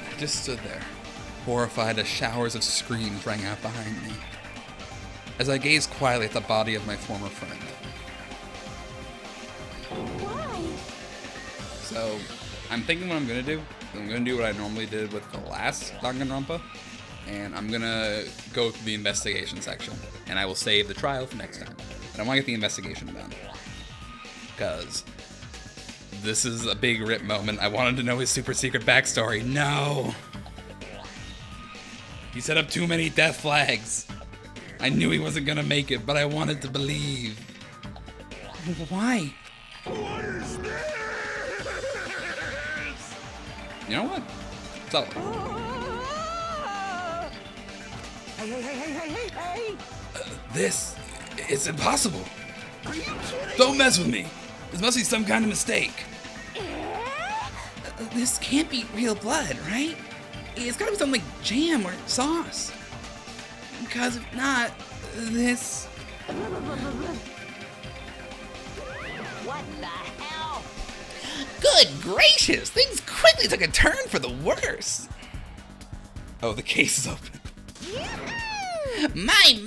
I just stood there, horrified as showers of screams rang out behind me, as I gazed quietly at the body of my former friend. Why? So, I'm thinking what I'm gonna do. I'm gonna do what I normally did with the last Danganronpa, and I'm gonna go through the investigation section, and I will save the trial for next time. And I wanna get the investigation done, because this is a big rip moment. I wanted to know his super secret backstory. No! He set up too many death flags. I knew he wasn't gonna make it, but I wanted to believe. Why? What is this? You know what? So, Hey! this is impossible. Are you kidding? Don't mess with me. This must be some kind of mistake. This can't be real blood, right? It's gotta be something like jam or sauce. Because if not, this... What the hell? Good gracious! Things quickly took a turn for the worse. Oh, the case is open. My,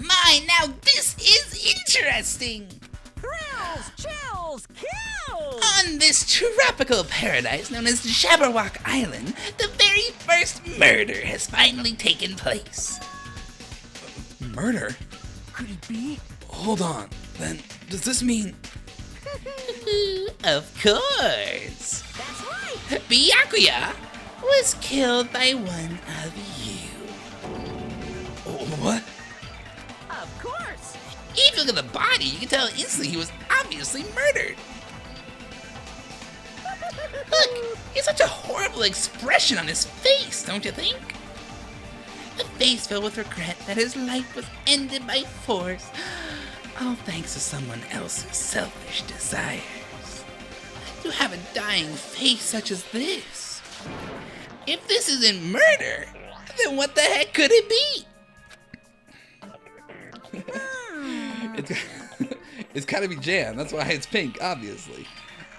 now this is interesting! Thrills, chills, kills! On this tropical paradise known as Jabberwock Island, the very first murder has finally taken place. Murder? Could it be? Hold on, then does this mean... Of course! That's right! Byakuya was killed by one of you. What? Of course! If you look at the body, you can tell instantly he was obviously murdered. Look, he has such a horrible expression on his face, don't you think? A face filled with regret that his life was ended by force, all thanks to someone else's selfish desires. To have a dying face such as this. If this isn't murder, then what the heck could it be? It's gotta be jam, that's why it's pink, obviously.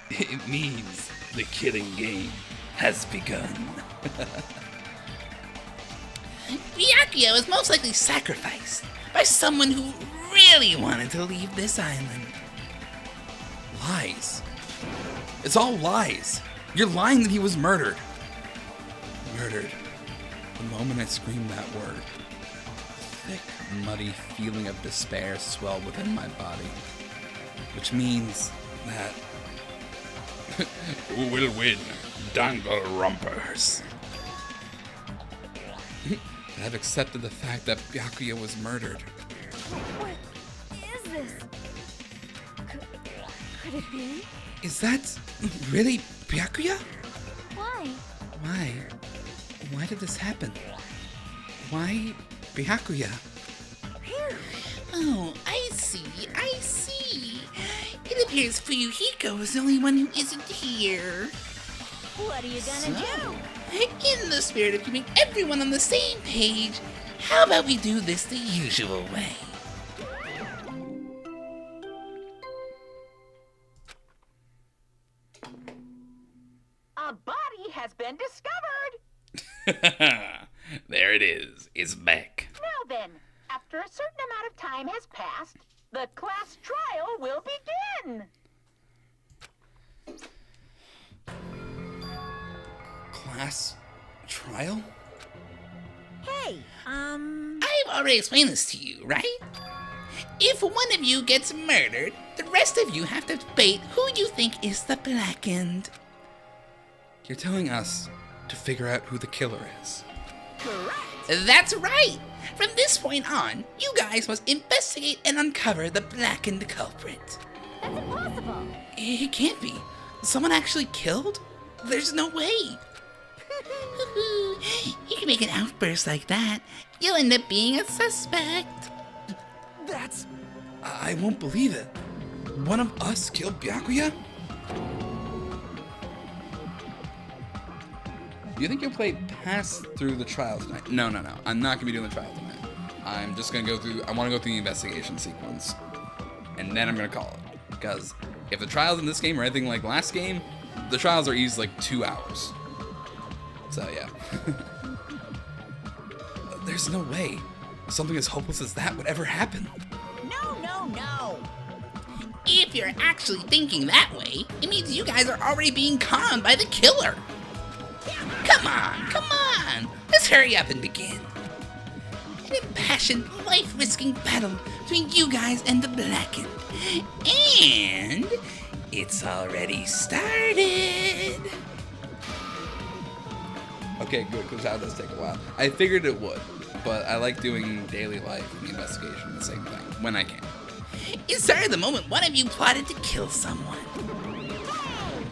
It means the killing game has begun. Byakuya was most likely sacrificed by someone who really wanted to leave this island. Lies. It's all lies. You're lying that he was murdered. Murdered. The moment I screamed that word, a thick, muddy feeling of despair swelled within my body. Which means that... Who will win? Danganronpers. I've accepted the fact that Byakuya was murdered. What is this? Could it be? Is that really Byakuya? Why? Why? Why did this happen? Why Byakuya? Oh, I see. It appears Fuyuhiko is the only one who isn't here. What are you gonna do? In the spirit of keeping everyone on the same page, how about we do this the usual way? A body has been discovered! There it is. It's back. Now then, after a certain amount of time has passed, the class trial will begin! Class trial? Hey, I've already explained this to you, right? If one of you gets murdered, the rest of you have to debate who you think is the blackened. You're telling us to figure out who the killer is. correct! That's right! From this point on, you guys must investigate and uncover the blackened culprit. That's impossible! It can't be. Someone actually killed? There's no way. You can make an outburst like that. You'll end up being a suspect. That's... I won't believe it. One of us killed Byakuya? Do you think you'll play pass through the trial tonight? No. I'm not going to be doing the trial tonight. I'm just gonna go through. I want to go through the investigation sequence, and then I'm gonna call it. Because if the trials in this game are anything like last game, the trials are easy like 2 hours. So yeah. There's no way something as hopeless as that would ever happen. No, no, no. If you're actually thinking that way, it means you guys are already being conned by the killer. Come on. Let's hurry up and begin. An impassioned, life-risking battle between you guys and the Blackened. And it's already started. Okay, good, because that does take a while. I figured it would, but I like doing daily life and the investigation, the same thing, when I can. It started the moment one of you plotted to kill someone.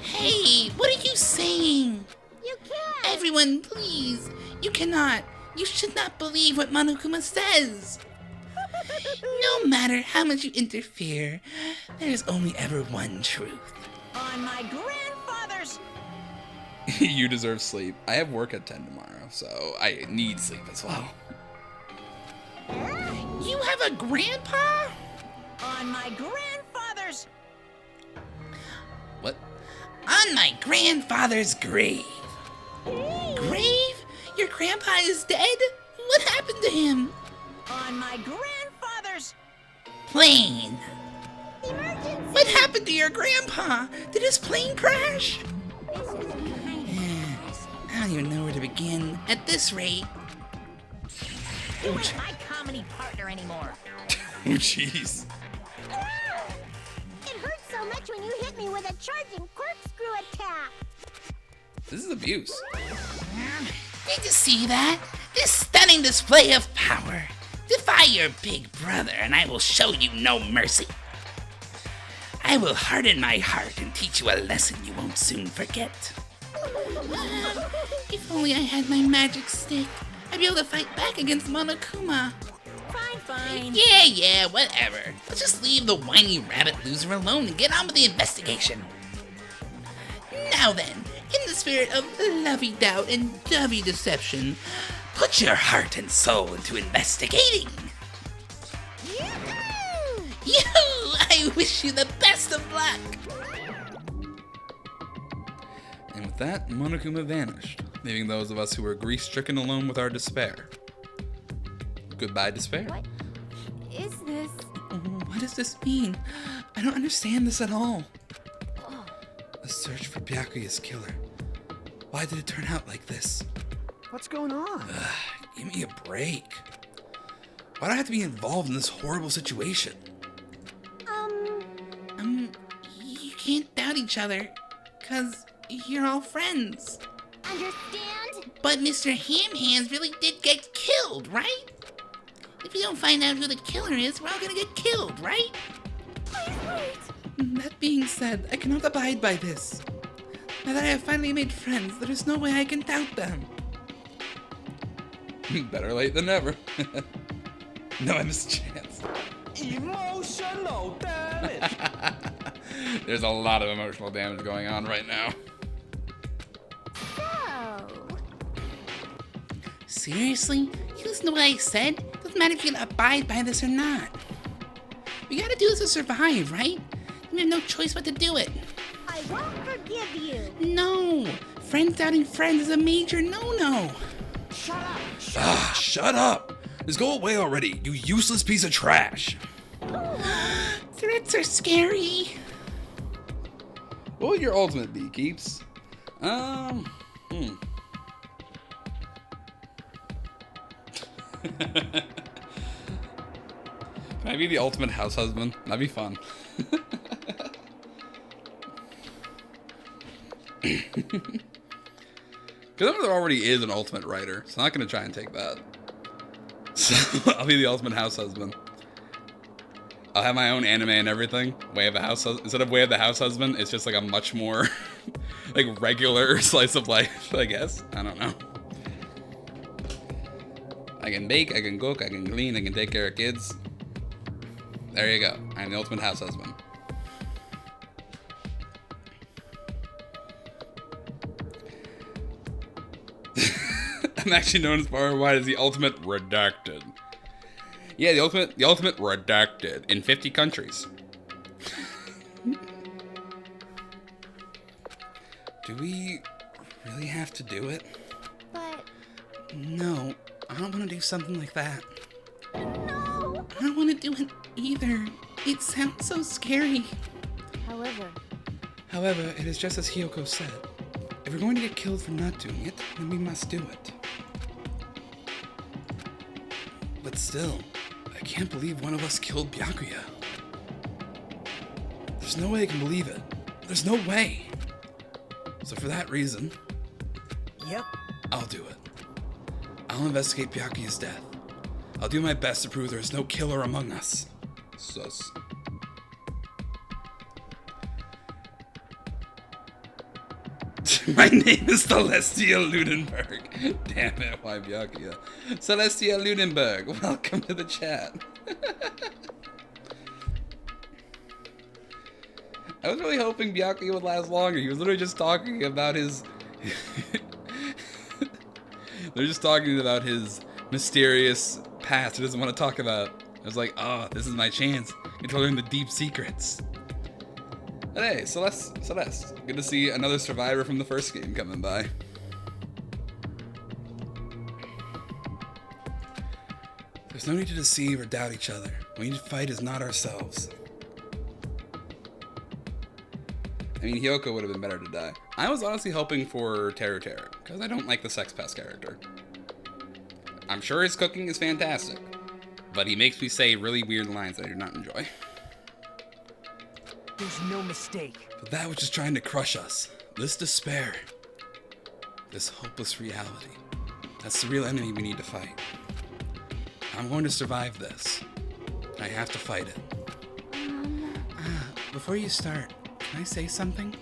Hey, what are you saying? You can't. Everyone, please. You cannot. You should not believe what Monokuma says. No matter how much you interfere, there is only ever one truth. On my grandfather's. You deserve sleep. I have work at 10 tomorrow, so I need sleep as well. You have a grandpa? On my grandfather's. What? On my grandfather's grave. Grave? Your grandpa is dead? What happened to him? On my grandfather's. Plane. Emergency. What happened to your grandpa? Did his plane crash? This is I don't even know where to begin. At this rate. You're not my comedy partner anymore. Oh, jeez. It hurt so much when you hit me with a charging corkscrew attack. This is abuse. Did you see that? This stunning display of power. Defy your big brother, and I will show you no mercy. I will harden my heart and teach you a lesson you won't soon forget. If only I had my magic stick, I'd be able to fight back against Monokuma. Fine. Yeah, whatever. Let's just leave the whiny rabbit loser alone and get on with the investigation. Now then, in the spirit of lovey-doubt and dovey deception, put your heart and soul into investigating. Yoo-hoo! I wish you the best of luck. And with that, Monokuma vanished, leaving those of us who were grief-stricken alone with our despair. Goodbye, despair. What is this? What does this mean? I don't understand this at all. The search for Byakuya's killer. Why did it turn out like this? What's going on? Give me a break. Why do I have to be involved in this horrible situation? You can't doubt each other, 'cause you're all friends. Understand? But Mr. Ham Hands really did get killed, right? If you don't find out who the killer is, we're all gonna get killed, right? That being said, I cannot abide by this. Now that I have finally made friends, there is no way I can doubt them. Better late than never. No, I missed a chance. Emotional damage. There's a lot of emotional damage going on right now. So, Seriously? You listen to what I said? Doesn't matter if you can abide by this or not. We gotta do this to survive, right? We have no choice but to do it. I won't forgive you. No! Friends doubting friends is a major no-no. Shut up! Just go away already, you useless piece of trash. Threats are scary. What would your ultimate be, Keeps? Can I be the ultimate house husband? That'd be fun. Because there already is an ultimate writer, so I'm not going to try and take that. So I'll be the ultimate house husband. I'll have my own anime and everything. Instead of Way of the House Husband, it's just like a much more like regular slice of life, I guess. I don't know. I can bake, I can cook, I can clean, I can take care of kids. There you go. I'm the ultimate house husband. I'm actually known as far and wide as the ultimate redacted. Yeah, the ultimate redacted in 50 countries. Do we really have to do it? But No, I don't want to do something like that. no. I don't want to do it either. It sounds so scary. However, It is just as Hiyoko said. If we're going to get killed for not doing it, then we must do it. But still, I can't believe one of us killed Byakuya. There's no way I can believe it. There's no way. So for that reason, Yep. I'll do it. I'll investigate Byakuya's death. I'll do my best to prove there is no killer among us. Sus. My name is Celestia Ludenberg. Damn it, why Byakuya? Celestia Ludenberg, welcome to the chat. I was really hoping Byakuya would last longer. He was literally just talking about his... They're just talking about his mysterious past he doesn't want to talk about. I was like, oh, this is my chance. Get to learn the deep secrets. But hey, Celeste, good to see another survivor from the first game coming by. There's no need to deceive or doubt each other. What we need to fight is not ourselves. I mean, Hiyoko would have been better to die. I was honestly hoping for Teru, because I don't like the Sex Pest character. I'm sure his cooking is fantastic, but he makes me say really weird lines that I do not enjoy. There's no mistake. But that which is trying to crush us, this despair, this hopeless reality, that's the real enemy we need to fight. I'm going to survive this. I have to fight it. Before you start, can I say something?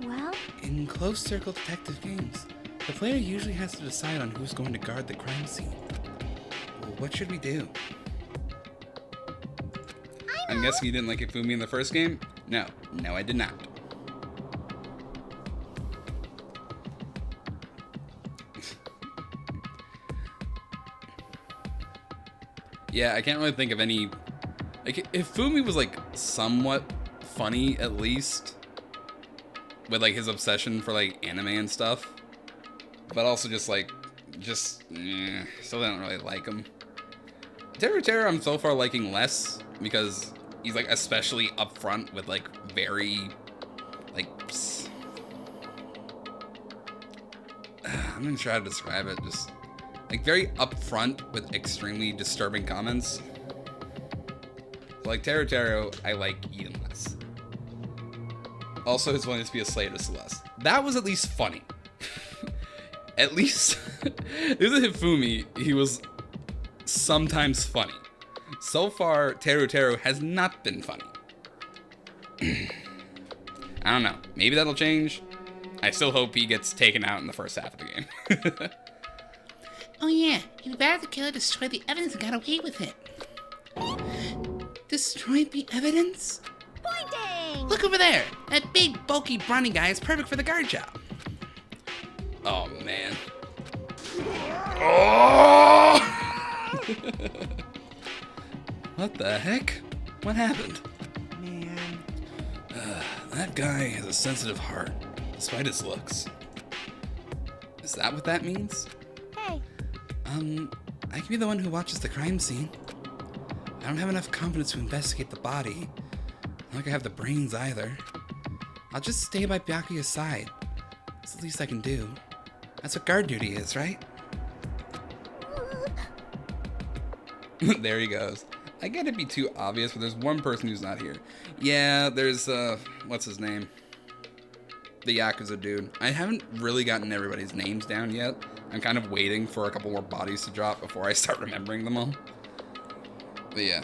well, In closed circle detective games, the player usually has to decide on who's going to guard the crime scene. Well, what should we do? I'm guessing you didn't like Ifumi in the first game? No, I did not. Yeah, I can't really think of any... Like, if Fumi was, like, somewhat funny, at least, with, like, his obsession for, like, anime and stuff, but also just, like, still don't really like him. Teru I'm so far liking less, because he's, like, especially upfront with, like, very, like, I'm gonna try to describe it, just, like, very upfront with extremely disturbing comments. So, like, Teru, I like even less. Also, his willingness to be a slave to Celeste. That was at least funny. At least, this is Hifumi, he was sometimes funny. So far, Teru has not been funny. I don't know. Maybe that'll change. I still hope he gets taken out in the first half of the game. Oh yeah, he battered the killer, destroyed the evidence, and got away with it. Destroyed the evidence? pointing. Look over there! That big, bulky, brawny guy is perfect for the guard job. Oh, man. Oh! What the heck? What happened? Man. That guy has a sensitive heart, despite his looks. Is that what that means? Hey, I can be the one who watches the crime scene. I don't have enough confidence to investigate the body. Not like I have the brains either. I'll just stay by Byakuya's side. That's the least I can do. That's what guard duty is, right? There he goes. I get it'd be too obvious, but there's one person who's not here. Yeah, there's, what's his name? The Yakuza dude. I haven't really gotten everybody's names down yet. I'm kind of waiting for a couple more bodies to drop before I start remembering them all. But yeah.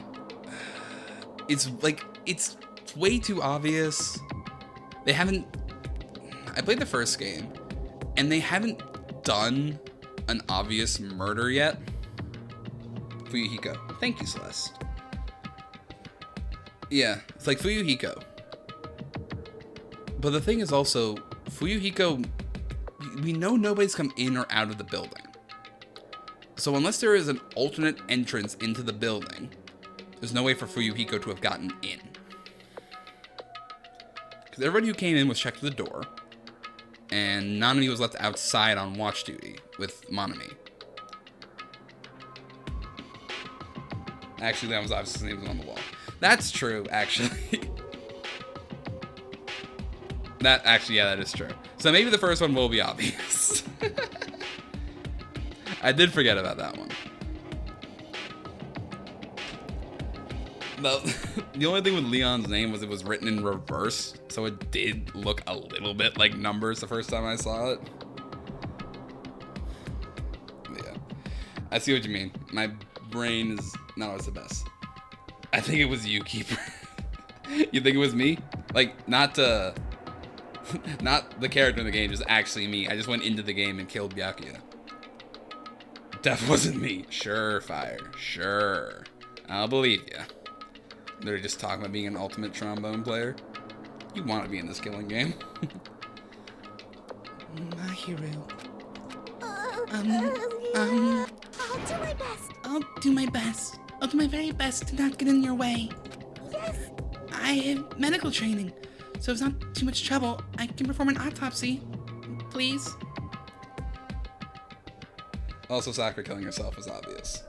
It's, like, it's way too obvious. They haven't... I played the first game, and they haven't done an obvious murder yet. Fuyuhiko. Thank you, Celeste. Yeah, it's like Fuyuhiko. But the thing is also, Fuyuhiko, we know nobody's come in or out of the building. So unless there is an alternate entrance into the building, there's no way for Fuyuhiko to have gotten in. Because everybody who came in was checked the door, and Nanami was left outside on watch duty with Monami. Actually, that was obviously his name was on the wall. That's true, actually. Yeah, that is true. So maybe the first one will be obvious. I did forget about that one. The only thing with Leon's name was it was written in reverse, so it did look a little bit like numbers the first time I saw it. Yeah, I see what you mean. My brain is not always the best. I think it was you, Keeper. You think it was me? Like, not the character in the game, just actually me. I just went into the game and killed Byakuya. That wasn't me. Sure, Fire. Sure. I'll believe ya. They're just talking about being an ultimate trombone player. You want to be in this killing game. Mahiru. I'll do my best. I'll do my best. I'll do my very best to not get in your way. Yes. I have medical training, so if it's not too much trouble, I can perform an autopsy. Please? Also, Sakura killing herself was obvious.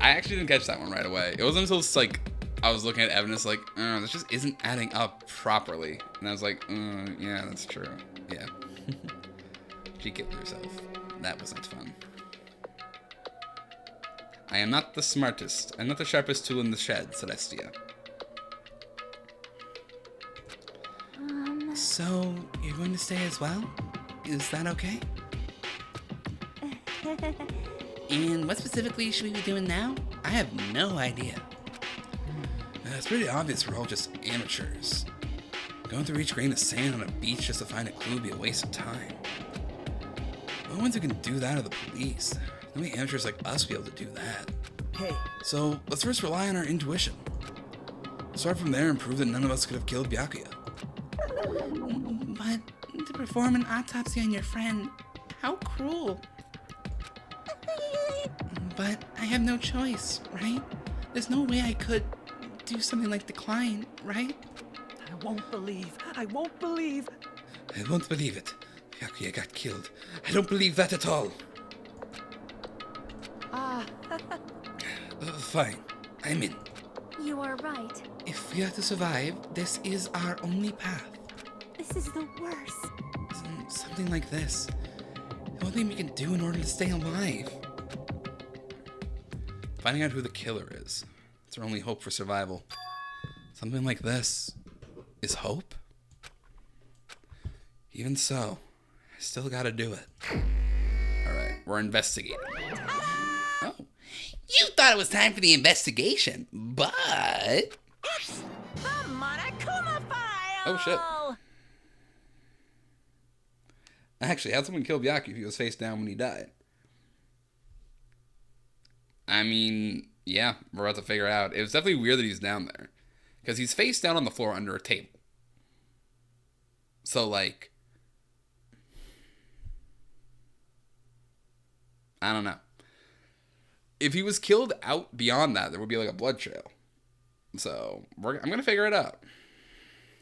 I actually didn't catch that one right away. It wasn't until like I was looking at evidence like, this just isn't adding up properly. And I was like, yeah, that's true. Yeah. She killed herself. That wasn't fun. I am not the smartest. I'm not the sharpest tool in the shed, Celestia. So, you're going to stay as well? Is that okay? And what specifically should we be doing now? I have no idea. It's pretty obvious we're all just amateurs. Going through each grain of sand on a beach just to find a clue would be a waste of time. The only ones who can do that are the police. Only amateurs like us be able to do that. Hey, So, let's first rely on our intuition. Start from there and prove that none of us could have killed Byakuya. But to perform an autopsy on your friend, how cruel. But I have no choice, right? There's no way I could do something like decline, right? I won't believe. I won't believe. I won't believe it. Byakuya got killed. I don't believe that at all. Fine. I'm in. You are right. If we are to survive, this is our only path. This is the worst. Something like this. The only thing we can do in order to stay alive. Finding out who the killer is. It's our only hope for survival. Something like this is hope? Even so, I still gotta do it. Alright, we're investigating. Oh. You thought it was time for the investigation, but... It's the Monokuma file! Oh shit. Actually, how'd someone kill Byakuya if he was face down when he died? I mean, yeah, we're about to figure it out. It was definitely weird that he's down there. Because he's face down on the floor under a table. So, like... I don't know. If he was killed out beyond that, there would be like a blood trail. So, I'm going to figure it out.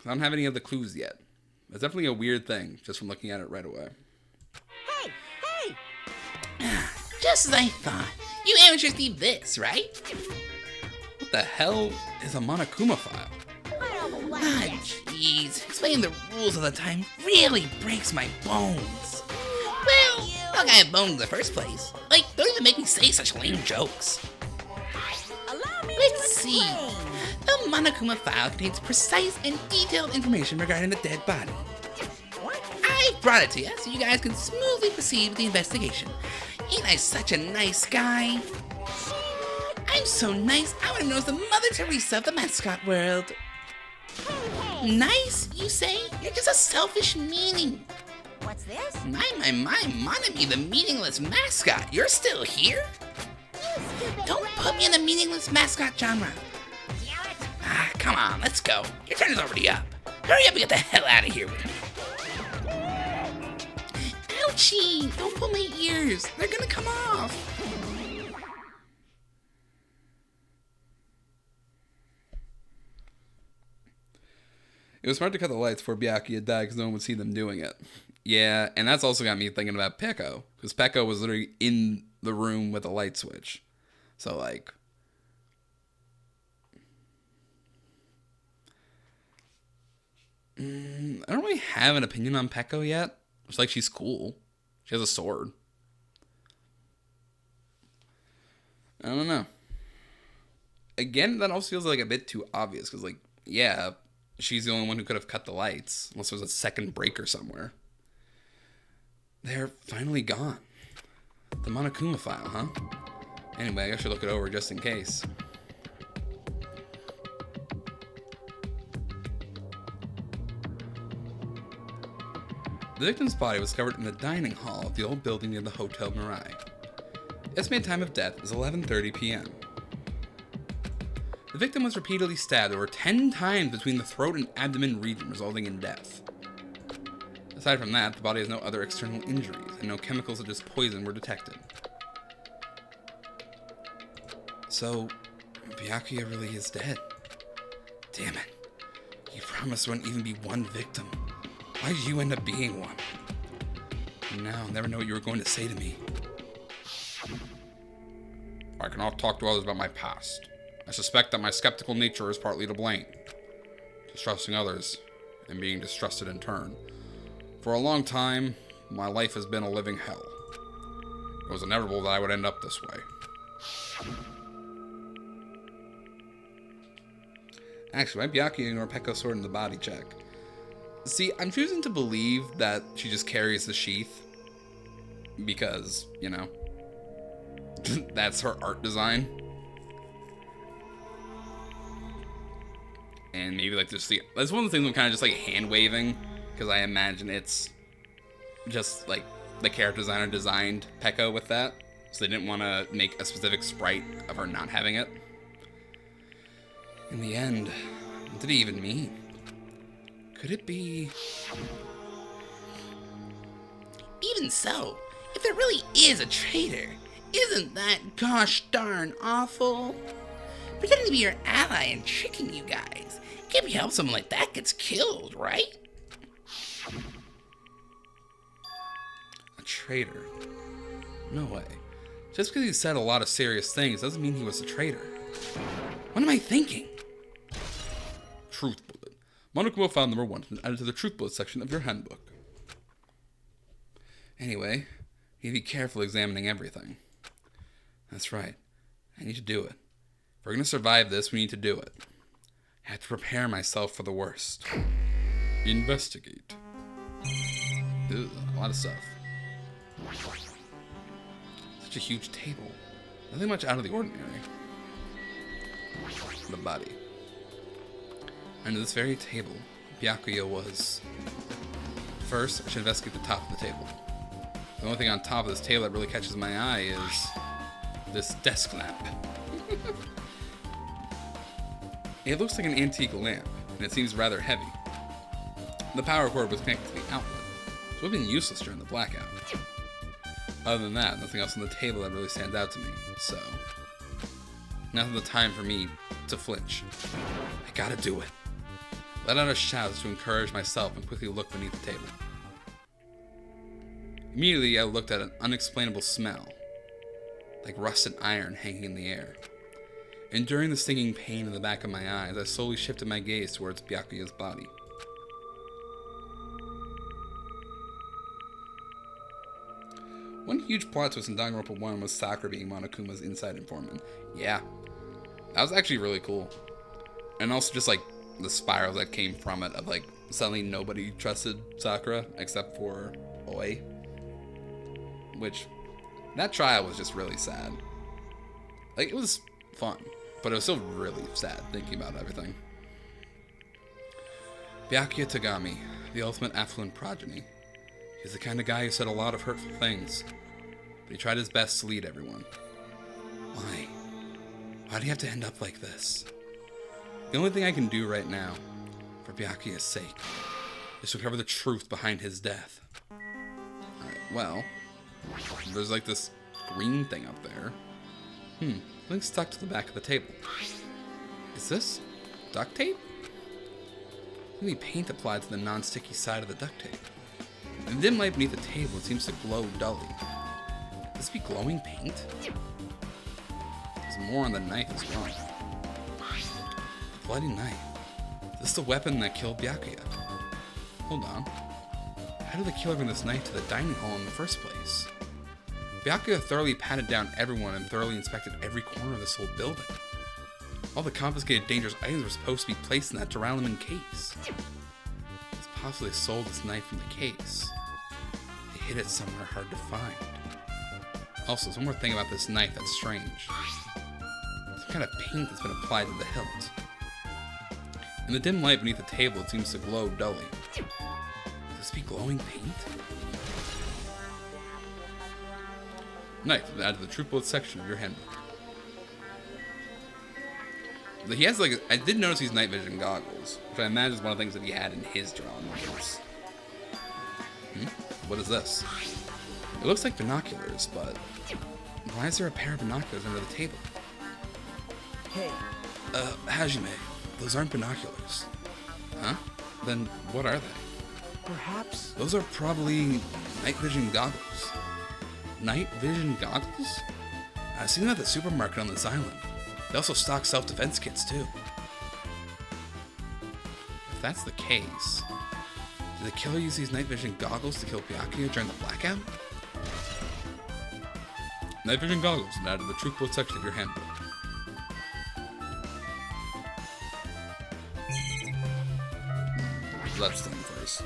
I don't have any of the clues yet. It's definitely a weird thing, just from looking at it right away. Hey, hey! Just as I thought. You amateurs need this, right? What the hell is a Monokuma file? I don't like Ah, that. jeez. Explaining the rules all the time really breaks my bones. Well, look, I have bones in the first place. Like, don't even make me say such lame jokes. Allow me Let's to see. explain. The Monokuma file contains precise and detailed information regarding the dead body. What? I brought it to you so you guys can smoothly proceed with the investigation. Ain't I such a nice guy? I'm so nice, I want to know as the Mother Teresa of the mascot world. Nice, you say? You're just a selfish meaning. What's this? My, Monami, the meaningless mascot. You're still here? Don't put me in the meaningless mascot genre. Damn it! Ah, come on, let's go. Your turn is already up. Hurry up and get the hell out of here with me. itchy! Don't pull my ears! They're gonna come off! It was smart to cut the lights before Byakuya died because no one would see them doing it. Yeah, and that's also got me thinking about Peko. Because Peko was literally in the room with a light switch. So, like... I don't really have an opinion on Peko yet. It's like she's cool. She has a sword. I don't know. Again, that also feels like a bit too obvious. Because, like, yeah... She's the only one who could have cut the lights, unless there was a second breaker somewhere. They're finally gone. The Monokuma file, huh? Anyway, I should look it over just in case. The victim's body was discovered in the dining hall of the old building near the Hotel Mirai. Estimated time of death is 11:30 p.m. The victim was repeatedly stabbed over 10 times between the throat and abdomen region, resulting in death. Aside from that, the body has no other external injuries, and no chemicals such as poison were detected. So, Byakuya really is dead. Damn it. You promised there wouldn't even be one victim. Why did you end up being one? And now I'll never know what you were going to say to me. I cannot talk to others about my past. I suspect that my skeptical nature is partly to blame. Distrusting others, and being distrusted in turn. For a long time, my life has been a living hell. It was inevitable that I would end up this way. Actually, why Byakuya ignore Peko's sword in the body check? See, I'm choosing to believe that she just carries the sheath. Because, you know, that's her art design. And maybe like just that's one of the things I'm kind of just like hand waving, because I imagine it's just like the character designer designed Peko with that, so they didn't want to make a specific sprite of her not having it. In the end, what did he even mean? Could it be? Even so, if there really is a traitor, isn't that gosh darn awful? Pretending to be your ally and tricking you guys. Can't be helped someone like that gets killed, right? A traitor? No way. Just because he said a lot of serious things doesn't mean he was a traitor. What am I thinking? Truth bullet. Monokuma file number 1 has been added to the truth bullet section of your handbook. Anyway, you need to be careful examining everything. That's right. I need to do it. If we're going to survive this, we need to do it. I have to prepare myself for the worst. Investigate. Ugh, a lot of stuff. Such a huge table. Nothing much out of the ordinary. The body. Under this very table, Byakuya was... First, I should investigate the top of the table. The only thing on top of this table that really catches my eye is this desk lamp. It looks like an antique lamp, and it seems rather heavy. The power cord was connected to the outlet, so it would have been useless during the blackout. Other than that, nothing else on the table that really stands out to me, so... Now's the time for me to flinch. I gotta do it. Let out a shout to encourage myself and quickly look beneath the table. Immediately, I looked at an unexplainable smell, like rusted iron hanging in the air. Enduring the stinging pain in the back of my eyes, I slowly shifted my gaze towards Byakuya's body. One huge plot twist in Danganronpa 1 was Sakura being Monokuma's inside informant. Yeah, that was actually really cool. And also just like the spiral that came from it of like suddenly nobody trusted Sakura except for Oi. Which, that trial was just really sad. Like, it was fun, but it was still really sad thinking about everything. Byakuya Tagami, the ultimate affluent progeny. He's the kind of guy who said a lot of hurtful things, but he tried his best to lead everyone. Why? Why do you have to end up like this? The only thing I can do right now, for Byakuya's sake, is to uncover the truth behind his death. Alright. Well, there's like this green thing up there. Something stuck to the back of the table. Is this duct tape? Any paint applied to the non-sticky side of the duct tape. In the dim light beneath the table, it seems to glow dully. Could this be glowing paint? There's more on the knife as well. A bloody knife. Is this the weapon that killed Byakuya? Hold on. How did the killer bring this knife to the dining hall in the first place? Byakuya thoroughly patted down everyone and thoroughly inspected every corner of this whole building. All the confiscated dangerous items were supposed to be placed in that duralumin case. It's possible they sold this knife from the case. They hid it somewhere hard to find. Also, there's one more thing about this knife that's strange. Some kind of paint that's been applied to the hilt. In the dim light beneath the table, it seems to glow dully. Could this be glowing paint? Knife, add to the truth bullet section of your handbook. He has like, I did notice these night vision goggles, which I imagine is one of the things that he had in his drawing case. What is this? It looks like binoculars, but why is there a pair of binoculars under the table? Hey, Hajime, those aren't binoculars. Huh? Then what are they? perhaps... Those are probably night vision goggles. Night vision goggles? I've seen them at the supermarket on this island. They also stock self-defense kits too. If that's the case, did the killer use these night vision goggles to kill Byakuya during the blackout? Night vision goggles, and add to the truth bullet section of your handbook. Let's think first.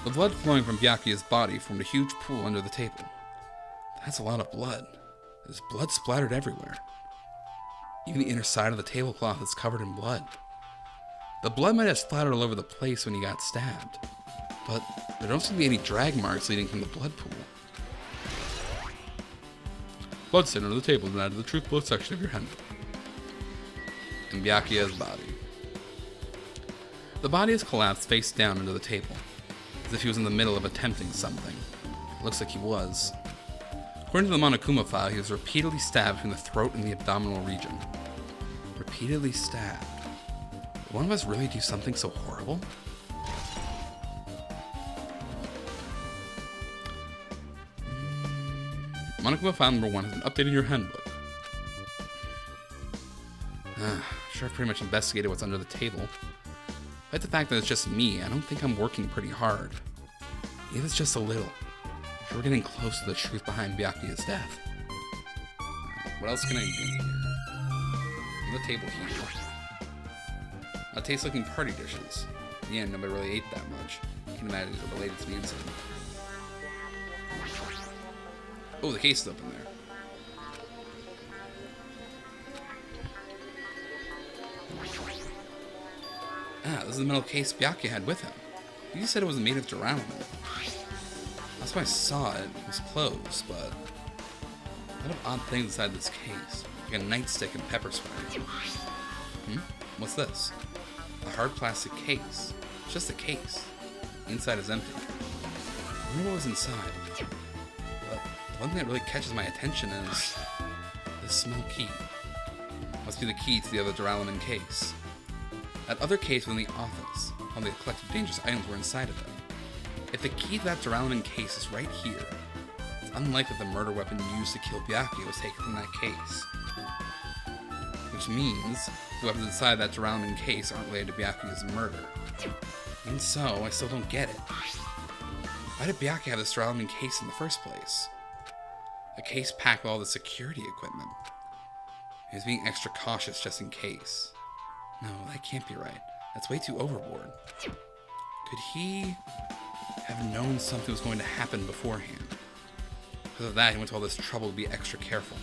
The blood flowing from Byakuya's body formed a huge pool under the table. That's a lot of blood. There's blood splattered everywhere. Even the inner side of the tablecloth is covered in blood. The blood might have splattered all over the place when he got stabbed, but there don't seem to be any drag marks leading from the blood pool. Blood stain under the table and add to the truth bullet section of your handbook. And Byakuya's body. The body is collapsed face down under the table, as if he was in the middle of attempting something. It looks like he was. According to the Monokuma file, he was repeatedly stabbed between the throat and the abdominal region. Repeatedly stabbed. Did one of us really do something so horrible? Monokuma file number 1 has been updated in your handbook. Sure, I've pretty much investigated what's under the table. Despite the fact that it's just me, I don't think I'm working pretty hard. Even if it's just a little. Sure, we're getting close to the truth behind Byakuya's death. What else can I do here? On the table here. That tastes looking party dishes. In the end, nobody really ate that much. I can imagine these are related to the incident. Oh, the case is open there. This is the metal case Byakuya had with him. He just said it was made of duralumin. That's why I saw it. It was closed, but a lot of odd things inside this case, like a nightstick and pepper spray. What's this? A hard plastic case. It's just a case. The inside is empty. I wonder what was inside. But the one thing that really catches my attention is this small key. Must be the key to the other duralumin case. That other case was in the office. All the collected dangerous items were inside of it. If the key to that duralumin case is right here, it's unlikely that the murder weapon used to kill Byakuya was taken from that case. Which means the weapons inside that duralumin case aren't related to Byakuya's murder. Even so, I still don't get it. Why did Byakuya have this duralumin case in the first place? A case packed with all the security equipment. He was being extra cautious just in case. No, that can't be right. That's way too overboard. Could he have known something was going to happen beforehand? Because of that, he went to all this trouble to be extra careful.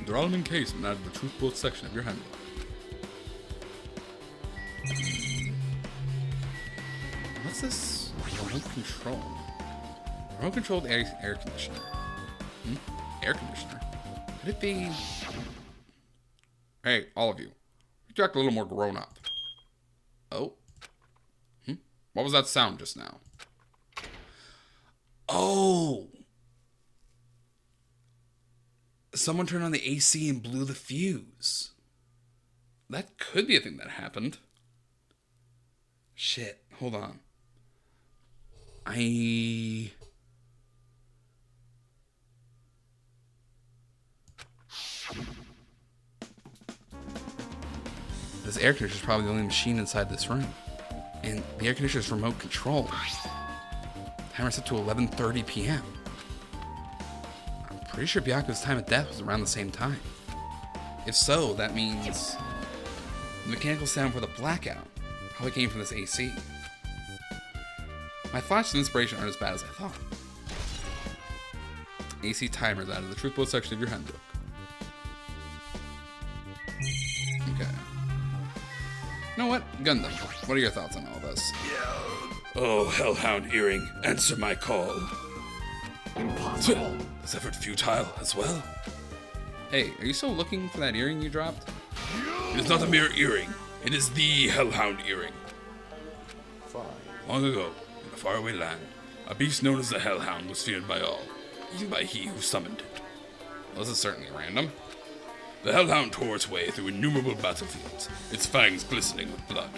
Duralumin case and add to the truth bullet section of your handbook. What's this remote control? Remote controlled air conditioner. Air conditioner? Could it be... Hey, all of you. You act a little more grown up. Oh? What was that sound just now? Oh! Someone turned on the AC and blew the fuse. That could be a thing that happened. Shit, hold on. This air conditioner is probably the only machine inside this room. And the air conditioner is remote control. Timer set to 11:30 p.m. I'm pretty sure Byakuya's time of death was around the same time. If so, that means the mechanical sound for the blackout probably came from this AC. My flashes of inspiration aren't as bad as I thought. AC timers out of the truth boat section of your handbook. Okay. You know what? Gundam, what are your thoughts on all this? Oh, Hellhound Earring, answer my call. Impossible. This effort futile as well? Hey, are you still looking for that earring you dropped? It is not a mere earring. It is the Hellhound Earring. Fine. Long ago, in a faraway land, a beast known as the Hellhound was feared by all, even by he who summoned it. Well, this is certainly random. The Hellhound tore its way through innumerable battlefields, its fangs glistening with blood.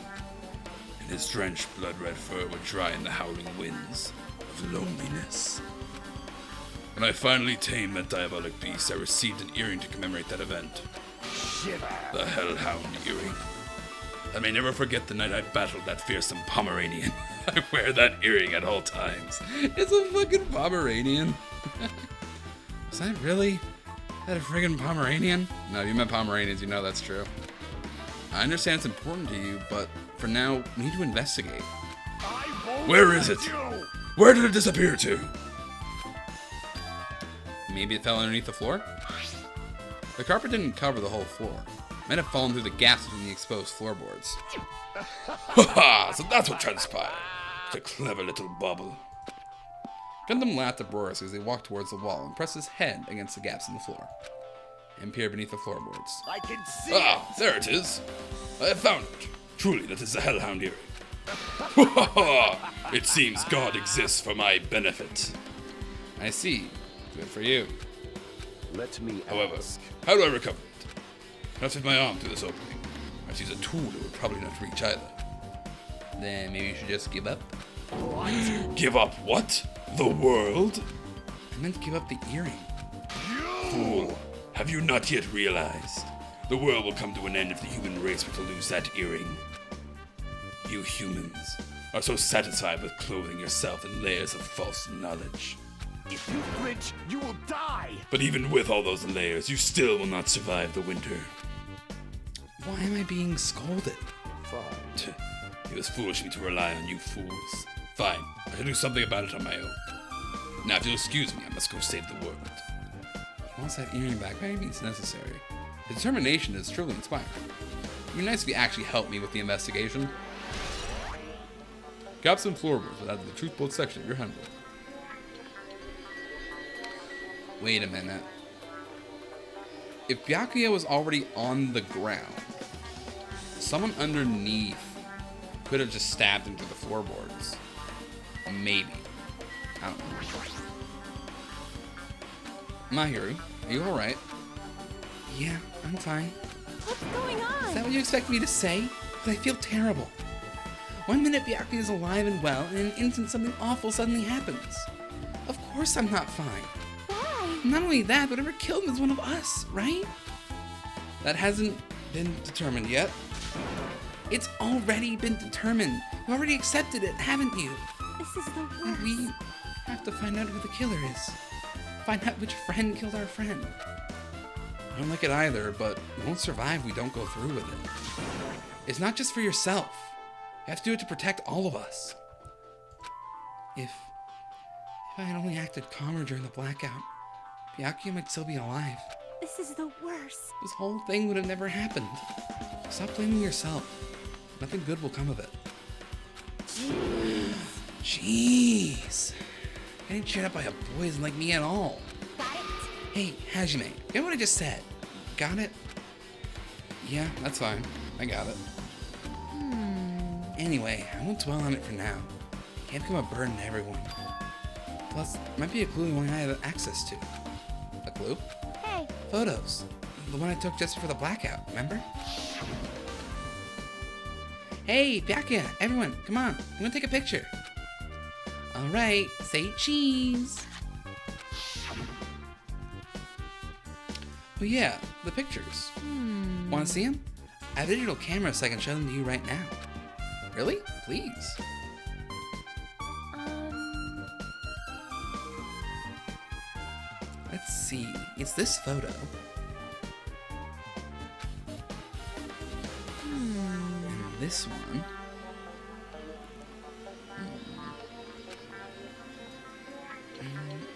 And his drenched blood-red fur would dry in the howling winds of loneliness. When I finally tamed that diabolic beast, I received an earring to commemorate that event. The Hellhound Earring. I may never forget the night I battled that fearsome Pomeranian. I wear that earring at all times. It's a fucking Pomeranian. Was that really? Is that a friggin' Pomeranian? No, if you met Pomeranians, you know that's true. I understand it's important to you, but for now, we need to investigate. Where is it? Where did it disappear to? Maybe it fell underneath the floor? The carpet didn't cover the whole floor. It might have fallen through the gaps between the exposed floorboards. Ha! So that's what transpired. It's a clever little bubble. Gundam laughed uproariously as he walked towards the wall and pressed his head against the gaps in the floor and peered beneath the floorboards. I can see Ah, there it is. I have found it. Truly, that is the Hellhound Earring. It seems God exists for my benefit. I see. Good for you. Let me However, ask. how do I recover it? I have to fit my arm through this opening. I have to use a tool that would probably not reach either. Then maybe you should just give up? What? Give up what? The world? I meant give up the earring. Fool, have you not yet realized? The world will come to an end if the human race were to lose that earring. You humans are so satisfied with clothing yourself in layers of false knowledge. If you flinch, you will die. But even with all those layers, you still will not survive the winter. Why am I being scolded? Fine. It was foolish of me to rely on you fools. Fine, I shall do something about it on my own. Now, if you'll excuse me, I must go save the world. He wants that earring back by any means necessary. His determination is truly inspiring. It'd be nice if you actually helped me with the investigation. Gaps and floorboards would add to the truth bolt section of your handbook. Wait a minute. If Byakuya was already on the ground, someone underneath could have just stabbed him through the floorboards. Maybe. I don't know. Mahiru, are you alright? Yeah, I'm fine. What's going on? Is that what you expect me to say? Because I feel terrible. One minute Byakuya is alive and well, and in an instant something awful suddenly happens. Of course I'm not fine. Why? Not only that, whatever killed him is one of us, right? That hasn't been determined yet. It's already been determined. You already accepted it, haven't you? This is the And worst. we have to find out who the killer is. Find out which friend killed our friend. I don't like it either, but we won't survive if we don't go through with it. It's not just for yourself. You have to do it to protect all of us. If I had only acted calmer during the blackout, Byakuya might still be alive. This is the worst. This whole thing would have never happened. Stop blaming yourself. Nothing good will come of it. Jeez. Getting cheered up by a boy isn't like me at all. Got it? Hey, Hajime, get what I just said. Got it? Yeah, that's fine. I got it. Anyway, I won't dwell on it for now. Can't become a burden to everyone. Plus, it might be a clue we might have access to. A clue? Hey, Photos. The one I took just before the blackout, remember? Hey, Byakuya, everyone, come on. I'm gonna take a picture. Alright, say cheese. Oh yeah, the pictures. Wanna see them? I have a digital camera so I can show them to you right now. Really? Please. Let's see. It's this photo. And this one.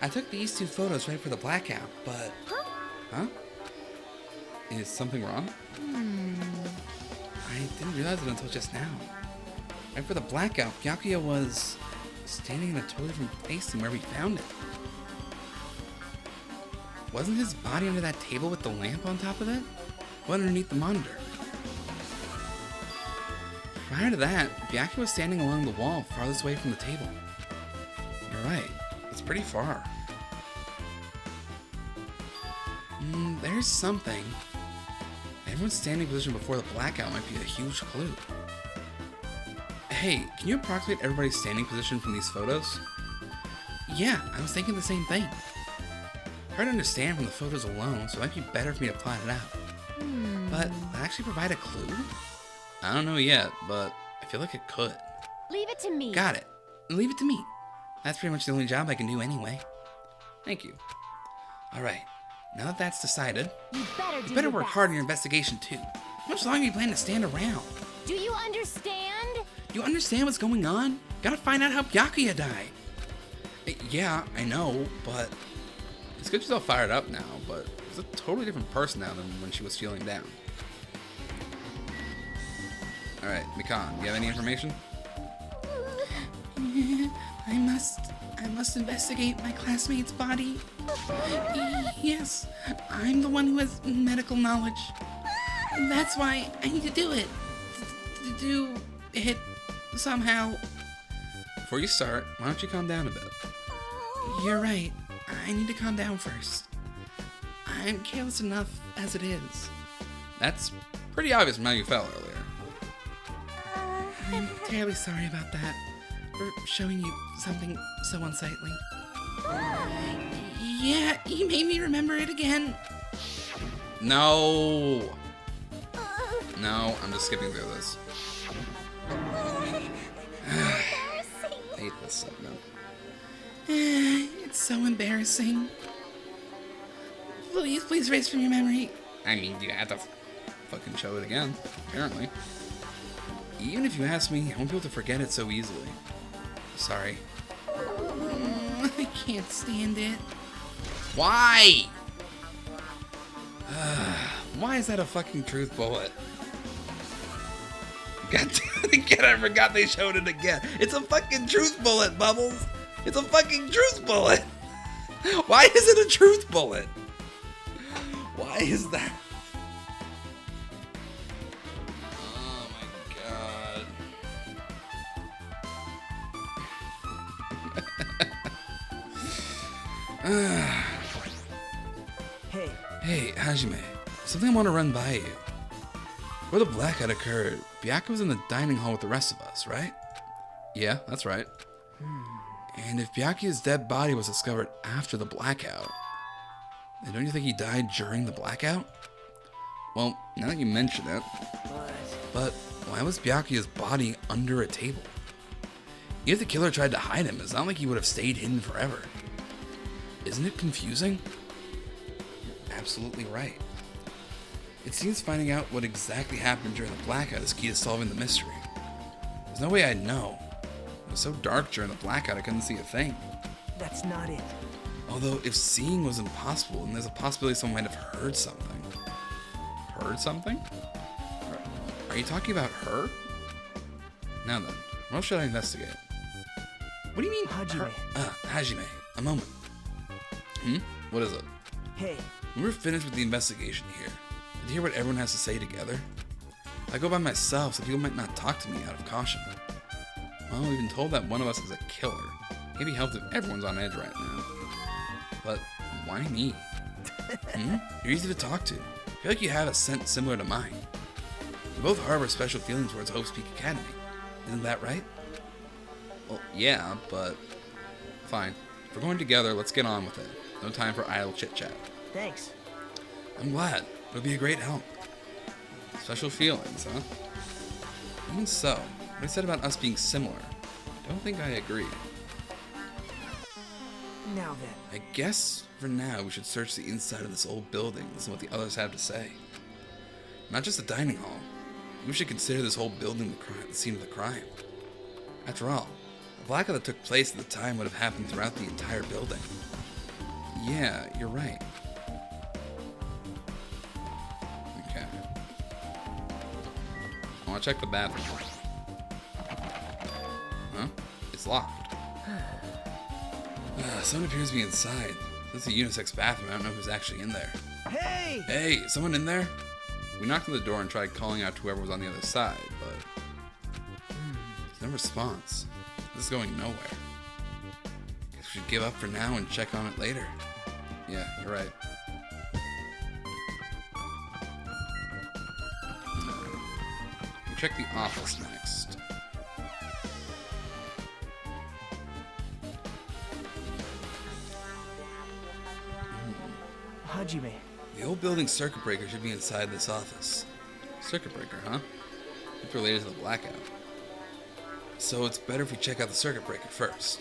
I took these two photos right for the blackout, but... Huh? Is something wrong? I didn't realize it until just now. Right for the blackout, Byakuya was standing in a totally different place than where we found it. Wasn't his body under that table with the lamp on top of it? What underneath the monitor? Prior to that, Byakuya was standing along the wall farthest away from the table. You're right, it's pretty far. There's something. Everyone's standing position before the blackout might be a huge clue. Hey, can you approximate everybody's standing position from these photos? Yeah, I was thinking the same thing. Hard to understand from the photos alone, so it might be better for me to plot it out. But will that actually provide a clue? I don't know yet, but I feel like it could. leave it to me. Got it. Leave it to me. That's pretty much the only job I can do anyway. Thank you. Alright, now that that's decided, You better do you better your work best. hard on your investigation too. How much longer do you plan to stand around? Do you understand? Do you understand what's going on? Gotta find out how Byakuya died. Yeah, I know, but... It's good she's all fired up now, but she's a totally different person now than when she was feeling down. Alright, Mikan, do you have any information? I must investigate my classmate's body. Yes, I'm the one who has medical knowledge. That's why I need to do it. To do it somehow. Before you start, why don't you calm down a bit? You're right. I need to calm down first. I'm careless enough as it is. That's pretty obvious from how you fell earlier. I'm terribly sorry about that. For showing you something so unsightly. Yeah, you made me remember it again. No. No, I'm just skipping through this. I hate this stuff now. It's so embarrassing. Please erase from your memory. I mean, you have to fucking show it again, apparently. Even if you ask me, I won't be able to forget it so easily. Sorry. I can't stand it. Why? Why is that a fucking truth bullet? God damn it again, I forgot they showed it again. It's a fucking truth bullet, Bubbles. It's a fucking truth bullet. Why is it a truth bullet? Why is that? Oh my god. Hey, Hajime. Something I want to run by you. Where the blackout occurred, Byakuya was in the dining hall with the rest of us, right? Yeah, that's right. And if Byakuya's dead body was discovered after the blackout, then don't you think he died during the blackout? Well, now that you mention it, but why was Byakuya's body under a table? Even if the killer tried to hide him, it's not like he would have stayed hidden forever. Isn't it confusing? You're absolutely right. It seems finding out what exactly happened during the blackout is key to solving the mystery. There's no way I'd know. It was so dark during the blackout I couldn't see a thing. That's not it. Although if seeing was impossible, then there's a possibility someone might have heard something. Heard something? Are you talking about her? Now then, what else should I investigate? What do you mean, Hajime. Hajime, a moment. What is it? Hey, When we're finished with the investigation here, to hear what everyone has to say together, I go by myself so people might not talk to me out of caution. Well, we've been told that one of us is a killer. Can't be helped if everyone's on edge right now. But why me? You're easy to talk to. I feel like you have a scent similar to mine. We both harbor special feelings towards Hope's Peak Academy. Isn't that right? Well, yeah, but fine. If we're going together, let's get on with it. No time for idle chit-chat. Thanks. I'm glad. It'll be a great help. Special feelings, huh? Even so, what I said about us being similar, I don't think I agree. Now then. I guess, for now, we should search the inside of this old building and listen to what the others have to say. Not just the dining hall. We should consider this whole building the scene of the crime. After all, the blackout that took place at the time would have happened throughout the entire building. Yeah, you're right. Okay. I want to check the bathroom. Huh? It's locked. Someone appears to be inside. This is a unisex bathroom. I don't know who's actually in there. Hey! Hey, is someone in there? We knocked on the door and tried calling out to whoever was on the other side, but there's no response. This is going nowhere. Guess we should give up for now and check on it later. Yeah, you're right. We'll check the office next. Hajime. The old building circuit breaker should be inside this office. Circuit breaker, huh? It's related to the blackout. So it's better if we check out the circuit breaker first.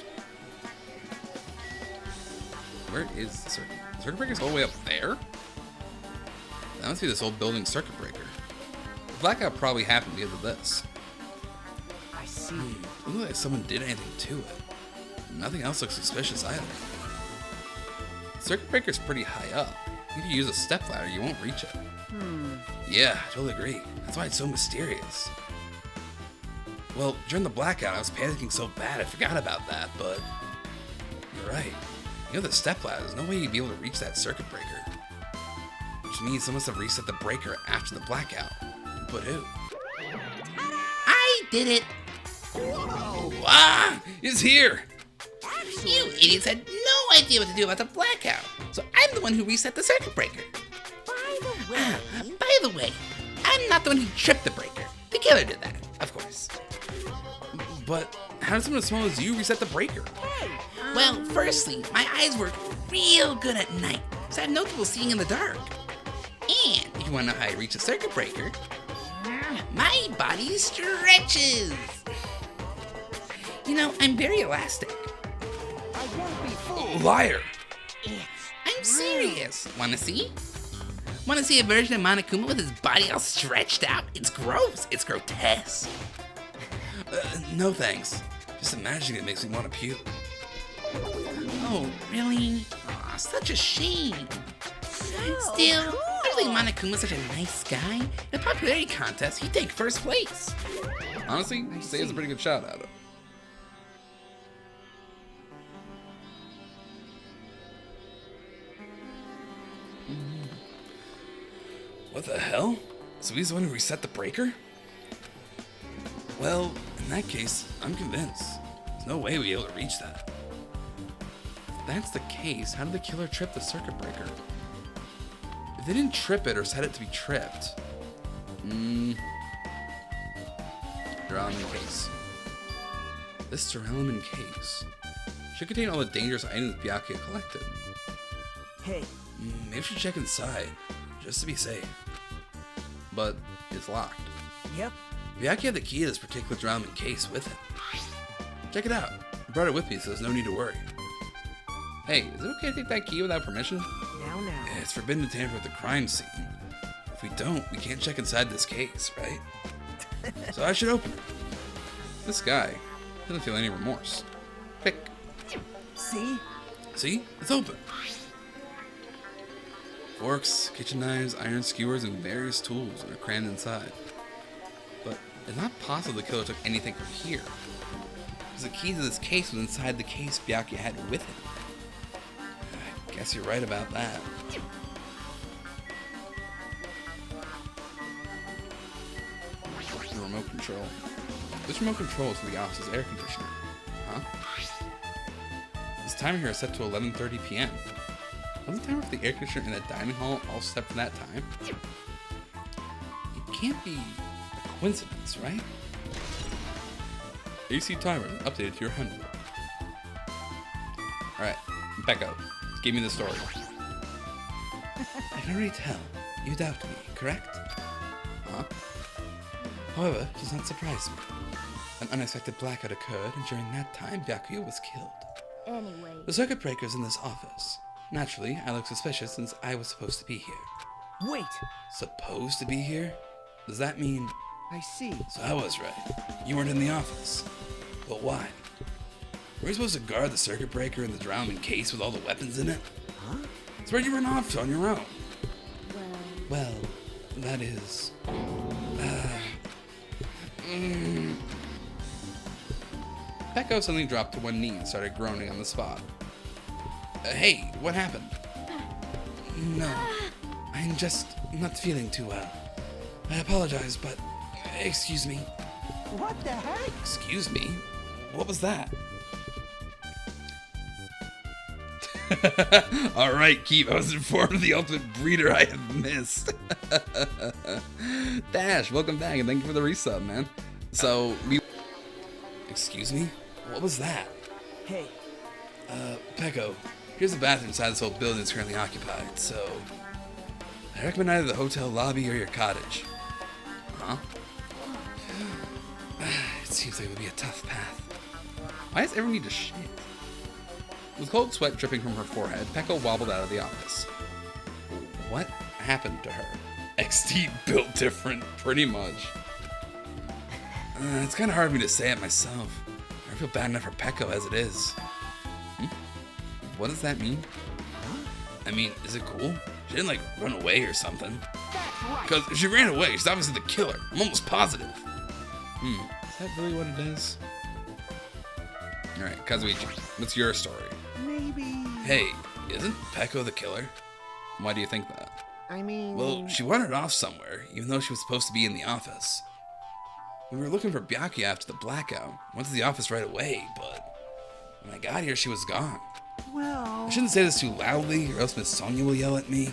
Where is the circuit? The circuit breaker's all the way up there? That must be this old building circuit breaker. The blackout probably happened because of this. I see. Doesn't look like someone did anything to it. Nothing else looks suspicious either. The circuit breaker's pretty high up. If you use a stepladder, you won't reach it. Yeah, I totally agree. That's why it's so mysterious. Well, during the blackout, I was panicking so bad I forgot about that, but you're right. You know the stepladder, there's no way you'd be able to reach that circuit breaker. Which means someone must have reset the breaker after the blackout. But who? I did it! Whoa! Ah! It's here! You idiots had no idea what to do about the blackout, so I'm the one who reset the circuit breaker. By the way, I'm not the one who tripped the breaker. The killer did that, of course. But how did someone as small as you reset the breaker? Well, firstly, my eyes work real good at night, so I have no trouble seeing in the dark. And if you want to know how I reach a circuit breaker, my body stretches. You know, I'm very elastic. I won't be fooled. Liar! I'm serious. Want to see? Want to see a version of Monokuma with his body all stretched out? It's gross. It's grotesque. No thanks. Just imagining it makes me want to puke. Oh, really? Aw, such a shame. Still, I think Monokuma's such a nice guy. In a popularity contest, he'd take first place. Honestly, I'd say it's a pretty good shot at it. What the hell? So he's the one who reset the breaker? Well, in that case, I'm convinced. There's no way we'll be able to reach that. If that's the case, how did the killer trip the circuit breaker? If they didn't trip it or set it to be tripped... Duralumin case. This duralumin case should contain all the dangerous items Byakuya collected. Hey. Maybe we should check inside, just to be safe. But it's locked. Yep. Byakuya had the key to this particular duralumin case with him. Check it out. I brought it with me, so there's no need to worry. Hey, is it okay to take that key without permission? Now. It's forbidden to tamper with the crime scene. If we don't, we can't check inside this case, right? So I should open it. This guy doesn't feel any remorse. Pick. See? See? It's open. Forks, kitchen knives, iron skewers, and various tools are crammed inside. But it's not possible the killer took anything from here, because the key to this case was inside the case Byakuya had with him. I guess you're right about that. The remote control. This remote control is for the office's air conditioner. Huh? timer here is set to 11:30 p.m. Wasn't the timer for the air conditioner in the dining hall also set for that time? It can't be a coincidence, right? AC timer updated to your 100. Alright, Peko, give me the story. I can already tell. You doubt me, correct? Huh? However, it does not surprise me. An unexpected blackout occurred, and during that time, Byakuya was killed. Anyway, The circuit breaker's in this office. Naturally, I look suspicious since I was supposed to be here. Wait. Supposed to be here? Does that mean... I see. So I was right. You weren't in the office. But why? Were you supposed to guard the circuit breaker in the drowning case with all the weapons in it? Huh? It's where you run off to on your own. well, Well, that is... Peko suddenly dropped to one knee and started groaning on the spot. Hey, what happened? No, I'm just not feeling too well. I apologize, but... Excuse me. What the heck? Excuse me? What was that? Alright, Keep, I was informed of the ultimate breeder I have missed. Dash, welcome back and thank you for the resub, man. So, we... Excuse me? What was that? Hey, Peko, here's the bathroom inside this whole building that's currently occupied, so... I recommend either the hotel lobby or your cottage. Huh? It seems like it would be a tough path. Why does everyone need to shit? With cold sweat dripping from her forehead, Peko wobbled out of the office. What happened to her? XD built different, pretty much. It's kind of hard for me to say it myself. I feel bad enough for Peko as it is. What does that mean? I mean, is it cool? She didn't, like, run away or something. that's right. Because if she ran away, she's obviously the killer. I'm almost positive. Is that really what it is? Alright, Kazuichi, what's your story? Maybe. Hey, isn't Peko the killer? Why do you think that? I mean. Well, she wandered off somewhere, even though she was supposed to be in the office. We were looking for Byakuya after the blackout. Went to the office right away, but when I got here, she was gone. Well. I shouldn't say this too loudly, or else Miss Sonia will yell at me.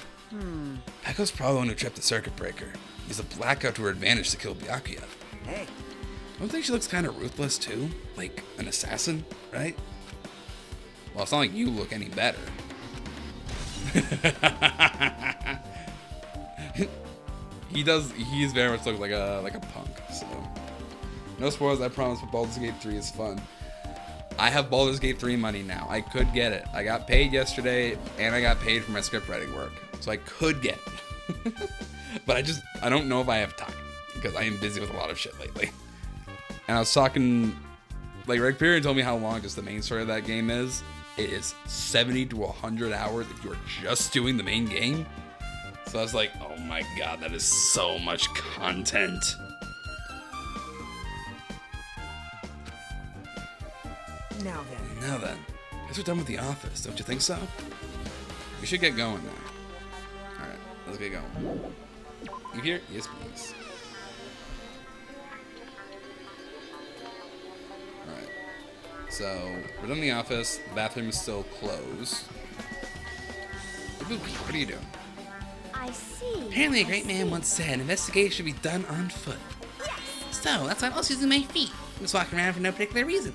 Peko's probably the one who tripped the circuit breaker. Used the blackout to her advantage to kill Byakuya. Hey. Don't think she looks kind of ruthless too? Like an assassin, right? Well, it's not like you look any better. He's very much look like a punk, so. No spoilers, I promise, but Baldur's Gate 3 is fun. I have Baldur's Gate 3 money now. I could get it. I got paid yesterday, and I got paid for my script writing work. So I could get it. But I don't know if I have time, because I am busy with a lot of shit lately. And I was talking, like, Rick Perry told me how long just the main story of that game is. It is 70 to 100 hours if you're just doing the main game. So I was like, oh my god, that is so much content. Now then. Guess we're done with the office, don't you think so? We should get going now. Alright, let's get going. You here? Yes, please. Alright. So, we're done in the office. The bathroom is still closed. Ibuki, what are you doing? I see. Apparently, a great man once said an investigation should be done on foot. So, that's why I'm also using my feet. I'm just walking around for no particular reason.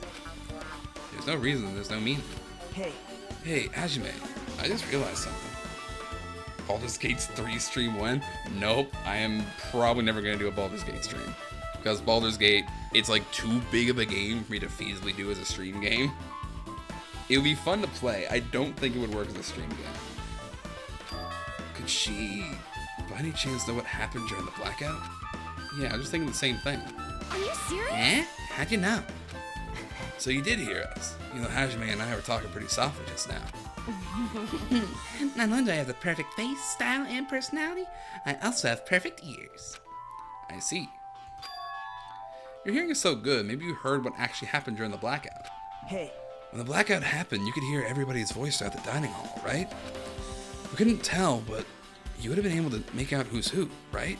There's no reason, there's no meaning. Hey. Hey, Hajime, I just realized something. Baldur's Gate's 3 stream when? Nope, I am probably never going to do a Baldur's Gate stream. Because Baldur's Gate, it's like too big of a game for me to feasibly do as a stream game. It would be fun to play. I don't think it would work as a stream game. Could she, by any chance, know what happened during the blackout? Yeah, I was just thinking the same thing. Are you serious? Eh? How'd you know? So you did hear us. You know, Hajime and I were talking pretty softly just now. Not only do I have the perfect face, style, and personality, I also have perfect ears. I see. Your hearing is so good, maybe you heard what actually happened during the blackout. Hey. When the blackout happened, you could hear everybody's voice throughout the dining hall, right? We couldn't tell, but you would have been able to make out who's who, right?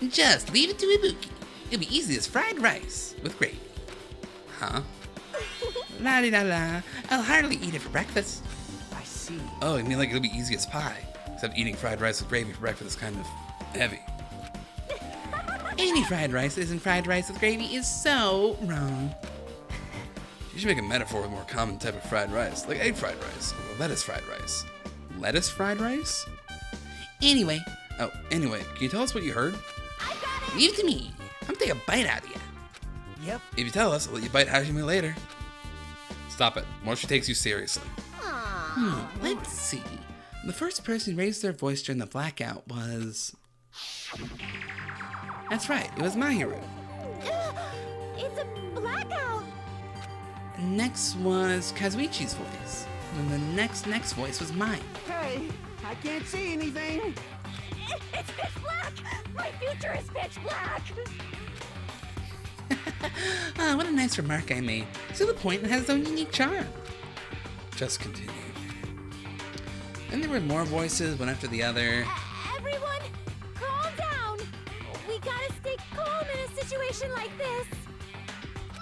Just leave it to Ibuki. It'll be easy as fried rice with gravy. Huh? La di da la. I'll hardly eat it for breakfast. I see. Oh, you mean like it'll be easy as pie? Except eating fried rice with gravy for breakfast is kind of heavy. Any fried rice that isn't fried rice with gravy is so wrong. You should make a metaphor with a more common type of fried rice, like egg fried rice or lettuce fried rice. Lettuce fried rice? Anyway, Anyway, can you tell us what you heard? leave it to me. I'm gonna take a bite out of you. Yep. If you tell us, I'll let you bite Hajime later. Stop it. What if she takes you seriously? Let's see. The first person who raised their voice during the blackout was... That's right, it was Mahiru. It's a blackout. Next was Kazuichi's voice. And the next voice was mine. Hey, I can't see anything. It's pitch black. My future is pitch black. Ah, what a nice remark I made. To the point, it has its own unique charm. Just continue. Then there were more voices, one after the other. Everyone, calm down. We gotta stay calm in a situation like this.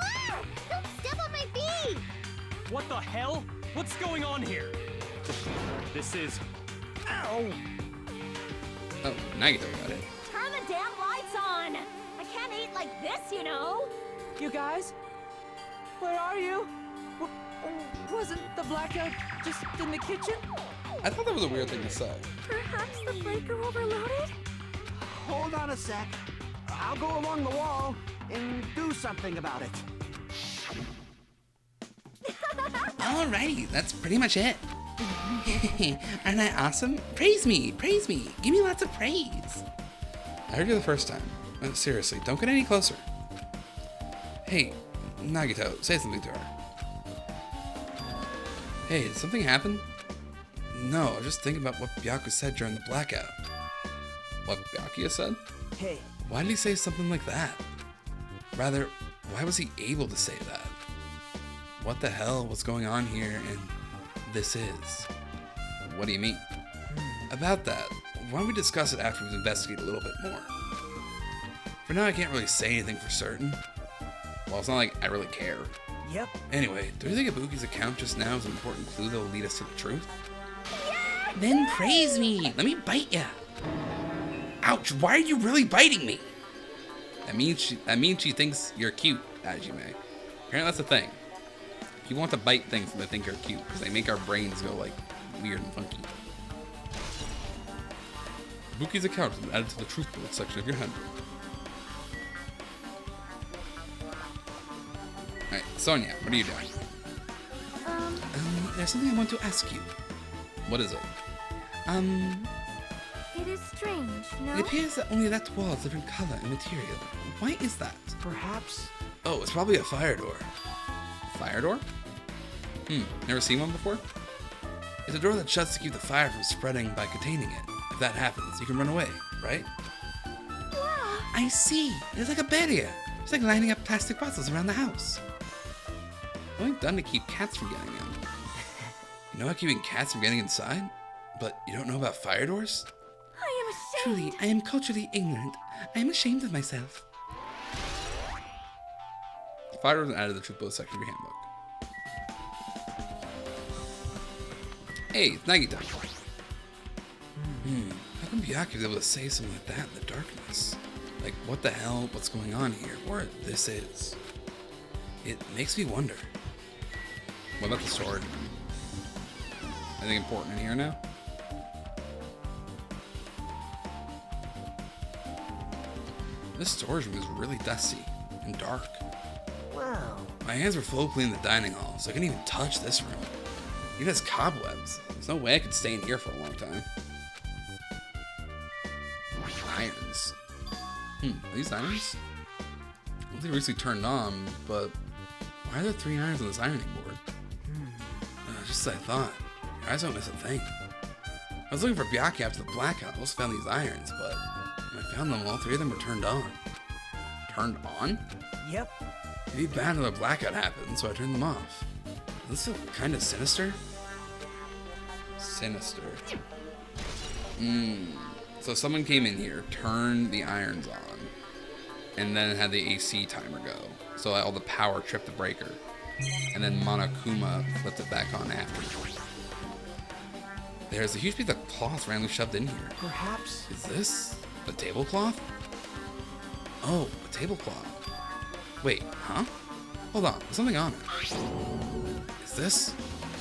Ah, don't step on my bee. What the hell? What's going on here? This is... Ow! Oh, Nagito got it. Turn the damn lights on. I can't eat like this, you know. You guys? Where are you? Wasn't the blackout just in the kitchen? I thought that was a weird thing to say. Perhaps the breaker overloaded? Hold on a sec. I'll go along the wall and do something about it. Alrighty, that's pretty much it. Aren't I awesome? Praise me, praise me. Give me lots of praise. I heard you the first time. Seriously, don't get any closer. Hey, Nagito, say something to her. Hey, did something happen? No, I was just thinking about what Byakuya said during the blackout. What Byakuya said? Hey, Why did he say something like that? Rather, why was he able to say that? What the hell was going on here and this is? What do you mean? About that, why don't we discuss it after we've investigated a little bit more? For now, I can't really say anything for certain. Well, it's not like I really care. yep. Anyway, do you think Ibuki's account just now is an important clue that will lead us to the truth? Then praise me. Let me bite ya. Ouch, why are you really biting me? That means she thinks you're cute, Hajime. Apparently that's the thing. People want to bite things that they think are cute because they make our brains go like weird and funky. Ibuki's account has been added to the truth bullet section of your handbook. Alright, Sonia, what are you doing? There's something I want to ask you. What is it? It is strange, no? It appears that only that wall is different color and material. Why is that? Perhaps. Oh, it's probably a fire door. Fire door? Never seen one before? It's a door that shuts to keep the fire from spreading by containing it. If that happens, you can run away, right? I see. It's like a barrier. It's like lining up plastic bottles around the house. Only done to keep cats from getting in. You know about keeping cats from getting inside? But you don't know about fire doors? I am ashamed. Truly, I am culturally ignorant. I am ashamed of myself. Fire doors are added to the truth bullet section of your handbook. Hey, it's Nagito. How come Byakuya was able to say something like that in the darkness? Like, what the hell? What's going on here? Or this is? It makes me wonder. What about the sword? Anything important in here now? This storage room is really dusty and dark. Well, My hands were full cleaning the dining hall, so I couldn't even touch this room. Even has cobwebs. There's no way I could stay in here for a long time. Irons. Are these irons? I don't think they recently turned on, but why are there 3 irons on this ironing board? Just as I thought. Your eyes don't miss a thing. I was looking for Byakuya after the blackout. I also found these irons, but when I found them, all 3 of them were turned on. Turned on? yep. It'd be bad if a blackout happened, so I turned them off. Does this feel kind of sinister? Sinister. So someone came in here, turned the irons on, and then had the AC timer go. So all the power tripped the breaker. And then Monokuma flipped it back on after. There's a huge piece of cloth randomly shoved in here. Perhaps. Is this a tablecloth? Oh, a tablecloth. Wait, huh? Hold on, there's something on it. Is this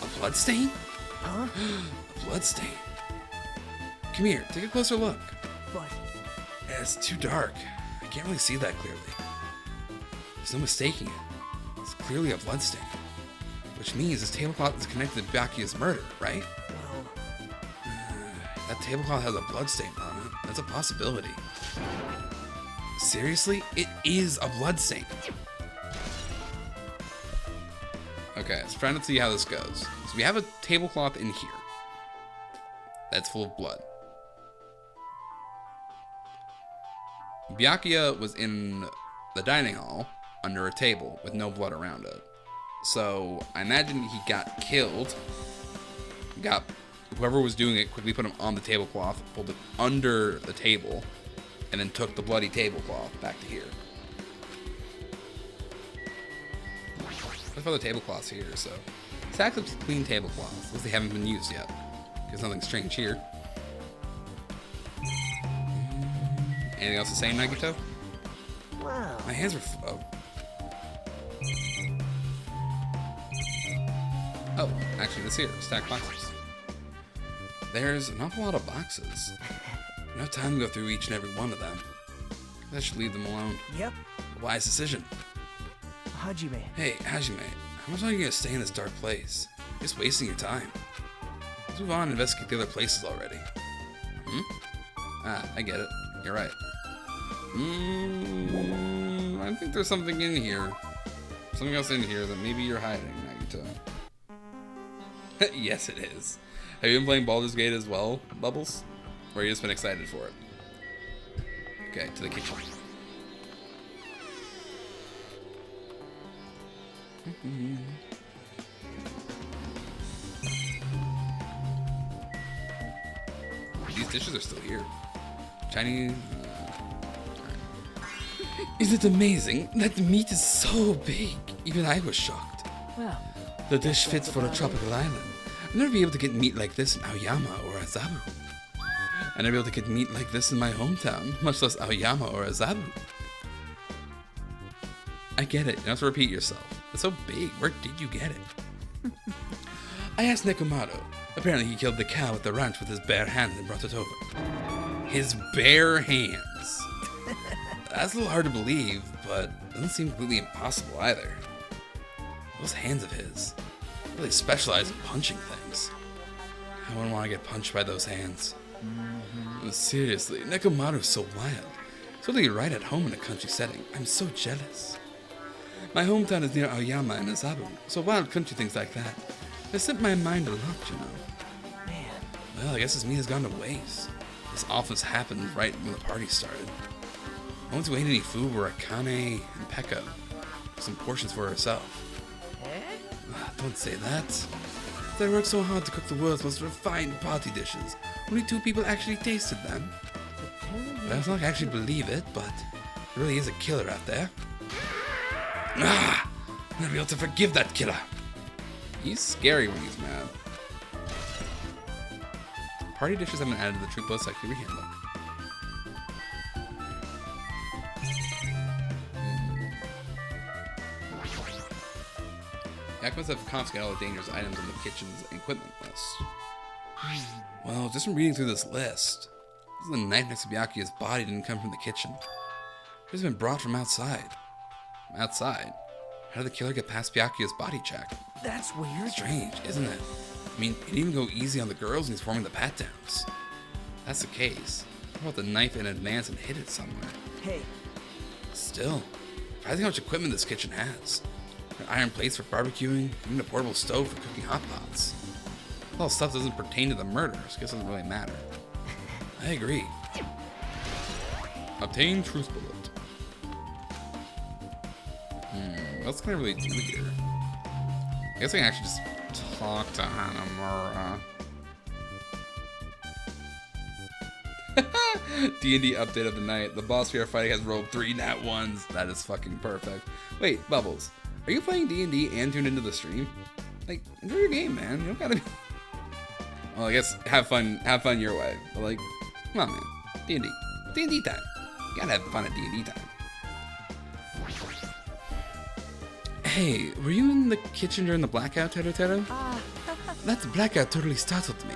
a blood stain? Huh? A blood stain. Come here, take a closer look. But Yeah, it's too dark. I can't really see that clearly. There's no mistaking it. It's clearly a blood stain. Which means this tablecloth is connected to Byakuya's murder, right? well, That tablecloth has a blood stain on it. That's a possibility. Seriously? It is a blood stain. Okay, let's try to see how this goes. So we have a tablecloth in here. That's full of blood. Byakuya was in the dining hall under a table with no blood around it. So I imagine he got killed. Whoever was doing it quickly put him on the tablecloth, pulled it under the table, and then took the bloody tablecloth back to here. That's why the tablecloth's here, so. Stacks of clean tablecloths, unless they haven't been used yet. Because nothing strange here. Anything else to say, Nagito? well. My hands were. Oh, actually, this here, stacked boxes. There's an awful lot of boxes. No time to go through each and every one of them. I should leave them alone. Yep. A wise decision. Hajime. Hey, Hajime, how much longer are you gonna stay in this dark place? You're just wasting your time. Let's move on and investigate the other places already. Ah, I get it. You're right. I think there's something in here. Something else in here that maybe you're hiding, Nagito. Yes, it is. Have you been playing Baldur's Gate as well, Bubbles? Or have you just been excited for it? Okay, to the kitchen. These dishes are still here. Chinese. Is it amazing? That meat is so big. Even I was shocked. Well, The dish fits for a tropical island. I'll never be able to get meat like this in Aoyama or Azabu. I'll never be able to get meat like this in my hometown, much less Aoyama or Azabu. I get it. You don't have to repeat yourself. It's so big. Where did you get it? I asked Nekomato. Apparently he killed the cow at the ranch with his bare hands and brought it over. His bare hands. That's a little hard to believe, but doesn't seem completely impossible either. Those hands of his really specialize in punching things. I wouldn't want to get punched by those hands. Seriously, Nekomaru's so wild. Totally right at home in a country setting. I'm so jealous. My hometown is near Aoyama and Azabu, so wild country things like that. They set my mind a lot, you know. man. Well, I guess his meat has gone to waste. This often happened right when the party started. No one's who ate any food were Akane and Pekka. Some portions for herself. Don't say that. They worked so hard to cook the world's most refined party dishes. Only 2 people actually tasted them. Well, I don't actually believe it, but there really is a killer out there. I'll never be able to forgive that killer. He's scary when he's mad. Party dishes have been added to the Troop Plus Activity Handbook. Yak must have confiscated all the dangerous items on the kitchen's equipment list. Well, just from reading through this list, the knife next to Byakuya's body didn't come from the kitchen. It has been brought from outside. Outside? How did the killer get past Byakuya's body check? That's weird. Strange, isn't it? I mean, he didn't even go easy on the girls when he's forming the pat-downs. That's the case. He brought the knife in advance and hid it somewhere. Hey, Still, surprising how much equipment this kitchen has. There are iron plates for barbecuing, even a portable stove for cooking hot pots. All stuff doesn't pertain to the murder, so I guess it doesn't really matter. I agree. Obtain truth bullet. What else can I really do here? I guess I can actually just talk to Hanamura. D&D update of the night. The boss we are fighting has rolled 3 nat 1s. That is fucking perfect. Wait, Bubbles. Are you playing D&D and tuned into the stream? Like, enjoy your game, man. You don't gotta be... Well, I guess have fun your way. But like, come on, man. D&D. D&D time. You gotta have fun at D&D time. Hey, were you in the kitchen during the blackout, Teru? That blackout totally startled me.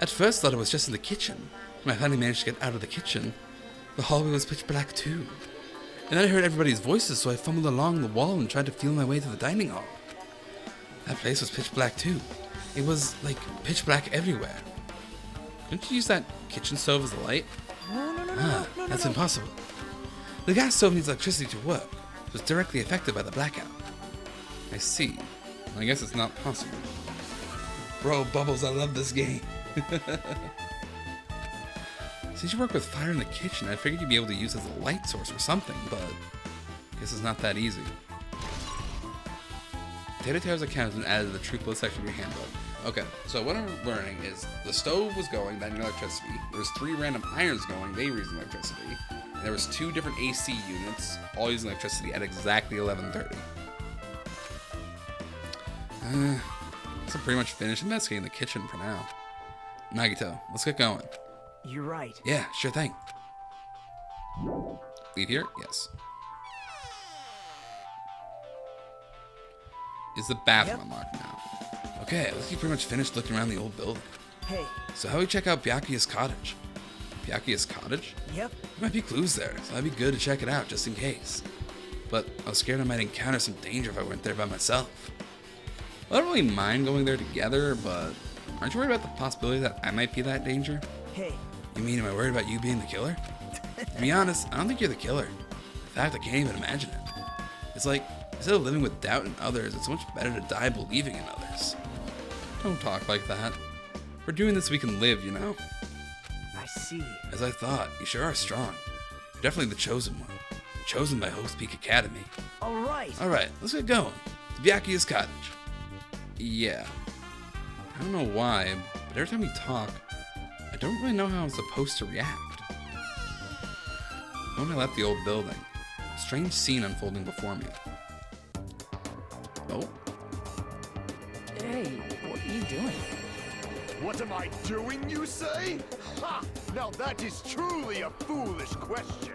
At first, I thought it was just in the kitchen. When I finally managed to get out of the kitchen, the hallway was pitch black too. And then I heard everybody's voices, so I fumbled along the wall and tried to feel my way to the dining hall. That place was pitch black too. It was, like, pitch black everywhere. Couldn't you use that kitchen stove as a light? No, that's impossible. The gas stove needs electricity to work, so it's directly affected by the blackout. I see. I guess it's not possible. Bro, Bubbles, I love this game. Since you work with fire in the kitchen, I figured you'd be able to use it as a light source or something, but I guess it's not that easy. Teru's account has been added to the truth list section of your handbook. Okay, so what I'm learning is the stove was going, that needed electricity. There was 3 random irons going, they were using electricity. And there was 2 different AC units, all using electricity at exactly 11:30. So pretty much finished investigating the kitchen for now. Nagito, let's get going. You're right. Yeah, sure thing. Leave here? Yes. Is the bathroom unlocked now? Okay, let's get pretty much finished looking around the old building. Hey. So how do we check out Byakuya's cottage? Byakuya's cottage? Yep. There might be clues there, so that'd be good to check it out just in case. But I was scared I might encounter some danger if I went there by myself. I don't really mind going there together, but aren't you worried about the possibility that I might be that danger? Hey. You mean, am I worried about you being the killer? To be honest, I don't think you're the killer. In fact, I can't even imagine it. It's like, instead of living with doubt in others, it's so much better to die believing in others. Don't talk like that. We're doing this so we can live, you know? I see. As I thought, you sure are strong. You're definitely the chosen one. Chosen by Host Peak Academy. Alright, let's get going. To Byakuya's cottage. Yeah. I don't know why, but every time we talk, I don't really know how I'm supposed to react. When I left the old building, a strange scene unfolding before me. Oh. Hey, what are you doing? What am I doing, you say? Ha! Now that is truly a foolish question.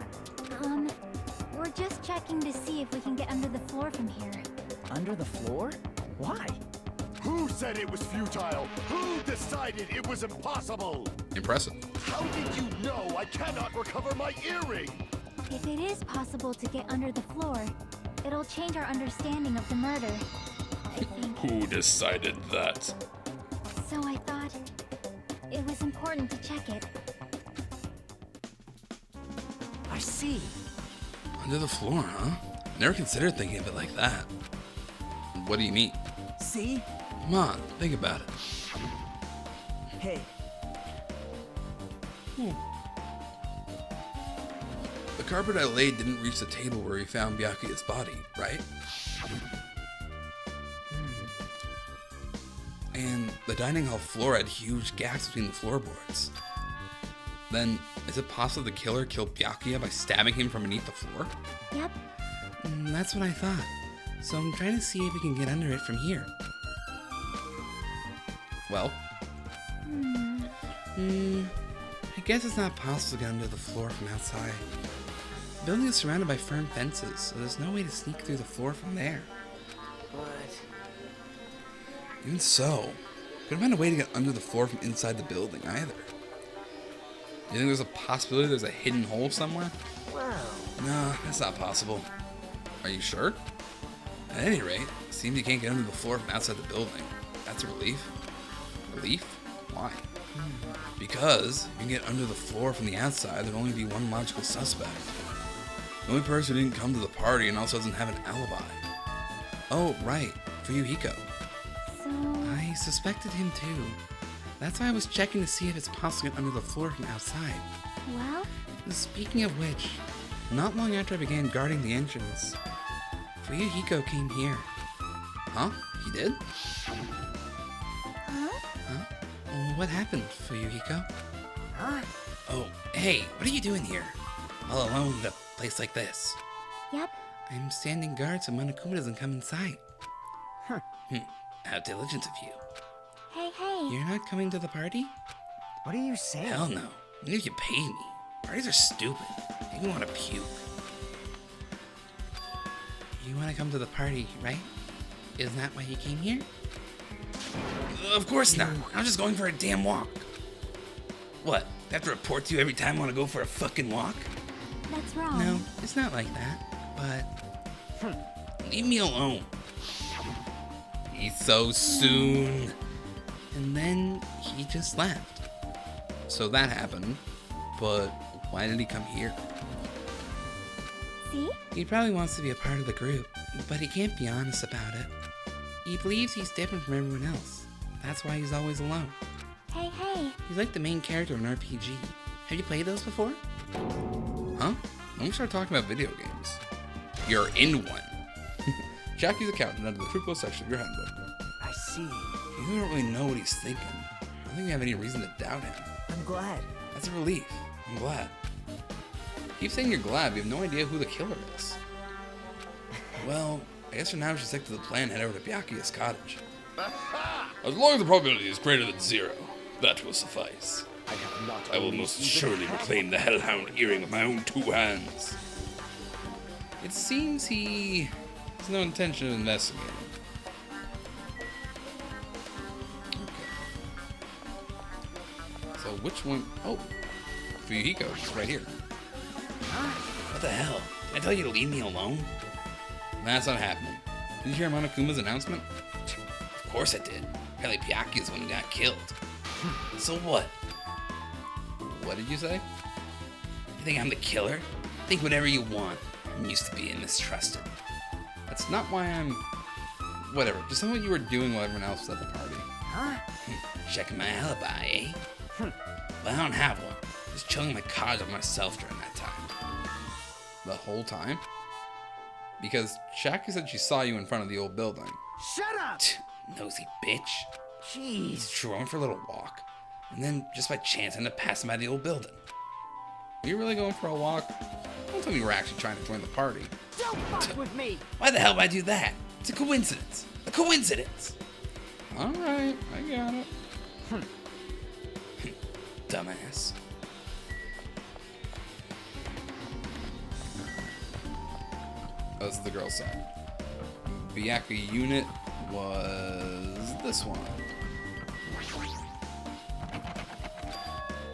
We're just checking to see if we can get under the floor from here. Under the floor? Why? Who said it was futile? Who decided it was impossible? Impressive. How did you know I cannot recover my earring? If it is possible to get under the floor, it'll change our understanding of the murder. I think. Who decided that? So I thought it was important to check it. I see. Under the floor, huh? Never considered thinking of it like that. What do you mean? See? Come on, think about it. Hey, The carpet I laid didn't reach the table where we found Byakuya's body, right? And the dining hall floor had huge gaps between the floorboards. Then, is it possible the killer killed Byakuya by stabbing him from beneath the floor? Yep. That's what I thought. So I'm trying to see if we can get under it from here. Well? I guess it's not possible to get under the floor from outside. The building is surrounded by firm fences, so there's no way to sneak through the floor from there. but... Even so, couldn't find a way to get under the floor from inside the building either. You think there's a possibility there's a hidden hole somewhere? Well... No, that's not possible. Are you sure? At any rate, it seems you can't get under the floor from outside the building. That's a relief. Relief? Why? Because if you can get under the floor from the outside, there'd only be one logical suspect. The only person who didn't come to the party and also doesn't have an alibi. Oh, right, Fuyuhiko. So, I suspected him too. That's why I was checking to see if it's possible to get under the floor from outside. well, Speaking of which, not long after I began guarding the entrance, Fuyuhiko came here. Huh? He did? huh? What happened, Fuyuhiko? Huh? Oh, hey, what are you doing here? All alone in a place like this? Yep. I'm standing guard so Monokuma doesn't come inside. Huh. How diligent of you. Hey, hey. You're not coming to the party? What are you saying? Hell no. Even if you pay me. Parties are stupid. Make me want to puke. You want to come to the party, right? Isn't that why you came here? Of course not. I'm just going for a damn walk. What? I have to report to you every time I want to go for a fucking walk? That's wrong. No, it's not like that. But leave me alone. He's so soon. And then he just left. So that happened. But why did he come here? See? He probably wants to be a part of the group, but he can't be honest about it. He believes he's different from everyone else. That's why he's always alone. Hey, hey. He's like the main character in an RPG. Have you played those before? Huh? When we start talking about video games, you're in one. Jackie's accountant under the Triplo section of your handbook. I see. You don't really know what he's thinking. I don't think we have any reason to doubt him. I'm glad. That's a relief. I'm glad. Keep saying you're glad, but you have no idea who the killer is. Well, I guess for now we should stick to the plan and head over to Byakuya's cottage. As long as the probability is greater than 0, that will suffice. I will most surely reclaim the hellhound earring with my own 2 hands. It seems he has no intention of investigating. Okay. So which one? Oh, Fuyuhiko is right here. What the hell? Did I tell you to leave me alone? That's not happening. Did you hear Monokuma's announcement? Of course I did. Apparently Byakuya's one who got killed. So what? What did you say? You think I'm the killer? Think whatever you want. I'm used to being mistrusted. That's not why I'm... Whatever. Just tell me what you were doing while everyone else was at the party. Huh? Checking my alibi, eh? Well, I don't have one. Just chilling my cottage on myself during that time. The whole time? Because Jackie said she saw you in front of the old building. Shut up! Nosy bitch. Jeez. It's true, I went for a little walk. And then, just by chance, I ended up passing by the old building. Were you really going for a walk? Don't tell me you were actually trying to join the party. Don't fuck with me! Why the hell would I do that? It's a coincidence. A coincidence! Alright, I got it. Dumbass. Oh, this is the girl's side. Byakuya unit was this one.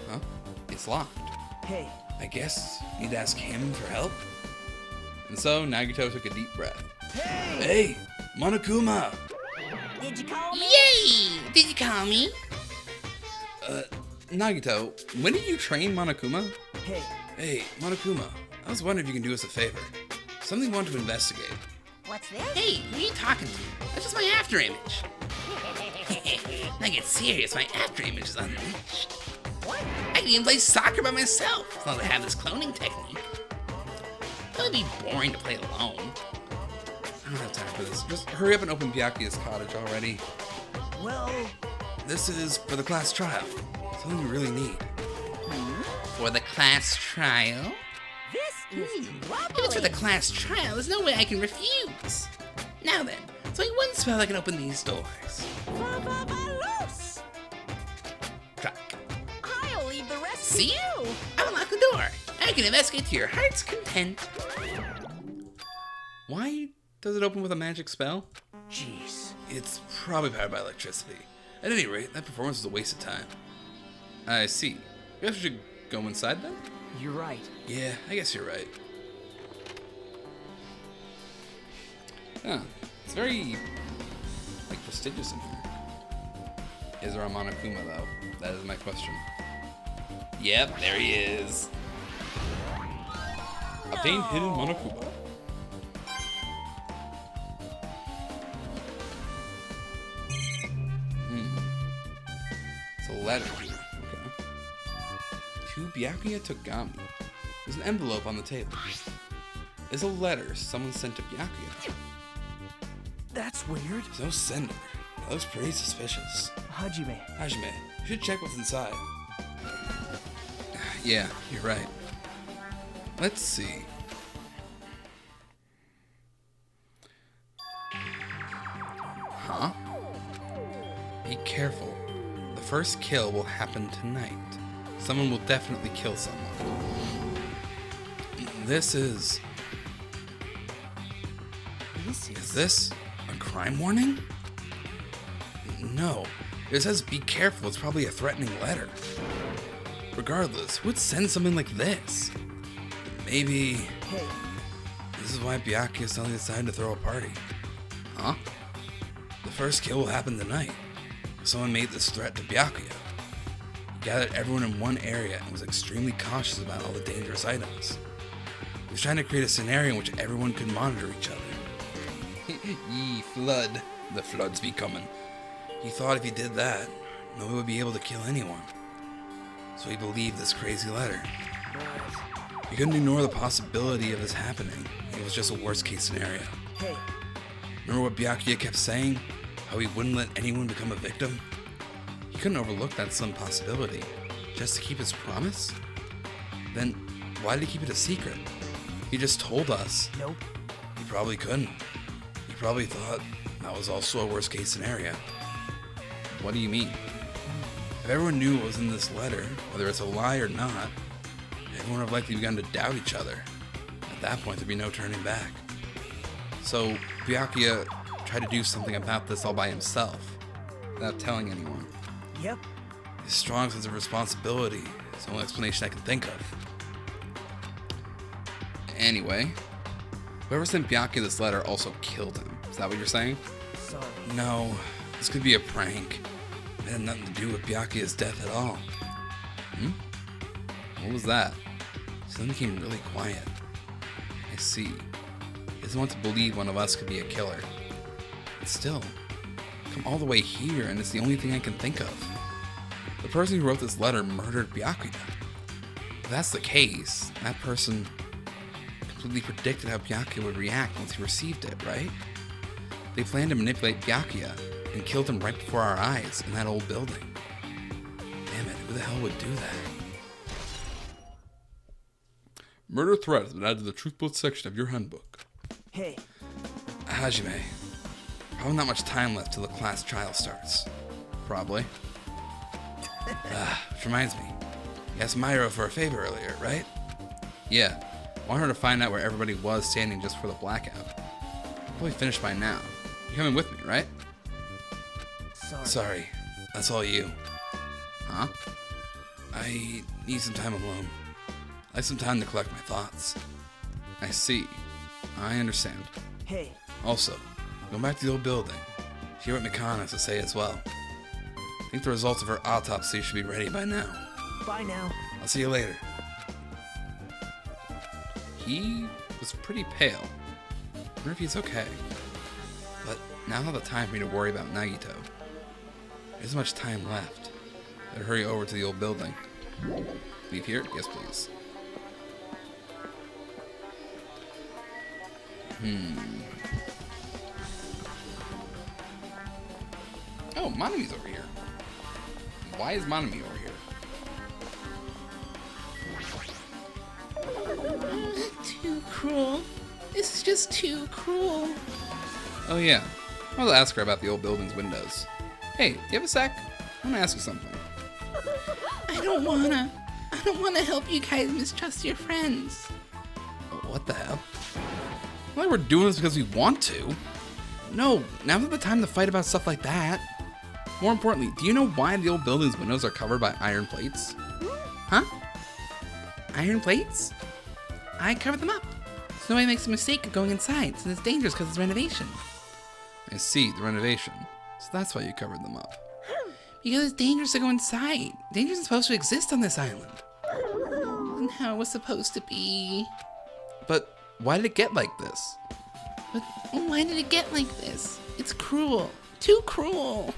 Huh? It's locked. Hey. I guess you'd ask him for help? And so Nagito took a deep breath. Hey! Hey, Monokuma! Did you call me? Yay! Did you call me? Nagito, when did you train Monokuma? Hey. Hey, Monokuma, I was wondering if you can do us a favor. Something we want to investigate. What's this? Hey, who are you talking to? That's just my after image. Now get serious, my after image is unleashed. What? I can even play soccer by myself, as long as I have this cloning technique. That would be boring to play alone. I don't have time for this. Just hurry up and open Byakuya's cottage already. Well... This is for the class trial. Something we really need. For the class trial? This is If lovely. it's for the class trial, there's no way I can refuse. Now then, it's only one spell I can open these doors. Loose. Crack. I'll leave the rest See? to you. I unlock the door. I can investigate to your heart's content. Why does it open with a magic spell? Jeez. It's probably powered by electricity. At any rate, that performance was a waste of time. I see. Guess we should go inside then? You're right. Yeah, I guess you're right. Huh. It's very, like, prestigious in here. Is there a Monokuma, though? That is my question. Yep, there he is. Obtain hidden Monokuma. It's a letter. Okay. To Byakuya Togami. There's an envelope on the table. It's a letter someone sent to Byakuya. That's weird. There's no sender. That looks pretty suspicious. Hajime. Hajime, you should check what's inside. Yeah, you're right. Let's see. Huh? Be careful. The first kill will happen tonight. Someone will definitely kill someone. This is... Is this a crime warning? No. It says be careful. It's probably a threatening letter. Regardless, who would send something like this? Maybe... Hey, This is why Byakuya suddenly decided to throw a party. Huh? The first kill will happen tonight. Someone made this threat to Byakuya. He gathered everyone in one area and was extremely cautious about all the dangerous items. He was trying to create a scenario in which everyone could monitor each other. Ye flood. The floods be coming. He thought if he did that, no one would be able to kill anyone. So he believed this crazy letter. He couldn't ignore the possibility of this happening. It was just a worst case scenario. hey, Remember what Byakuya kept saying? How he wouldn't let anyone become a victim? He couldn't overlook that slim possibility, just to keep his promise? Then, why did he keep it a secret? He just told us. nope. He probably couldn't. He probably thought that was also a worst case scenario. What do you mean? If everyone knew what was in this letter, whether it's a lie or not, everyone would have likely begun to doubt each other. At that point, there'd be no turning back. So, Byakuya tried to do something about this all by himself, without telling anyone. Yep. His strong sense of responsibility is the only explanation I can think of. Anyway, whoever sent Byakuya this letter also killed him. Is that what you're saying? Sorry. No, this could be a prank. It had nothing to do with Byakuya's death at all. What was that? Something became really quiet. I see. He doesn't want to believe one of us could be a killer. But still, come all the way here and it's the only thing I can think of. The person who wrote this letter murdered Byakuya. If that's the case, that person completely predicted how Byakuya would react once he received it, right? They planned to manipulate Byakuya and killed him right before our eyes in that old building. Damn it, who the hell would do that? Murder threat has been added to the truth book section of your handbook. Hey, Hajime, probably not much time left till the class trial starts. Probably. Which reminds me, you asked Myro for a favor earlier, right? Yeah, I want her to find out where everybody was standing just before the blackout. Probably finished by now. You're coming with me, right? Sorry, that's all you. Huh? I need some time alone. I like some time to collect my thoughts. I see. I understand. hey, Also, going back to the old building, hear what Mikana has to say as well. I think the results of her autopsy should be ready by now. bye now. I'll see you later. He was pretty pale. I wonder if he's okay. But now's not the time for me to worry about Nagito. There isn't much time left. Better hurry over to the old building. Leave here? Yes, please. Oh, Monami's over here. Why is Monami over here? Too cruel. This is just too cruel. Oh yeah, I'll ask her about the old building's windows. Hey, do you have a sec? I want to ask you something. I don't wanna help you guys mistrust your friends. What the hell? Well, we're doing this because we want to. No, now's not the time to fight about stuff like that. More importantly, do you know why the old building's windows are covered by iron plates? Huh? Iron plates? I covered them up. So nobody makes a mistake of going inside, since it's dangerous because it's renovation. I see, the renovation. So that's why you covered them up. Because it's dangerous to go inside. Danger isn't supposed to exist on this island. And how it was supposed to be. But why did it get like this? But why did it get like this? It's cruel. Too cruel.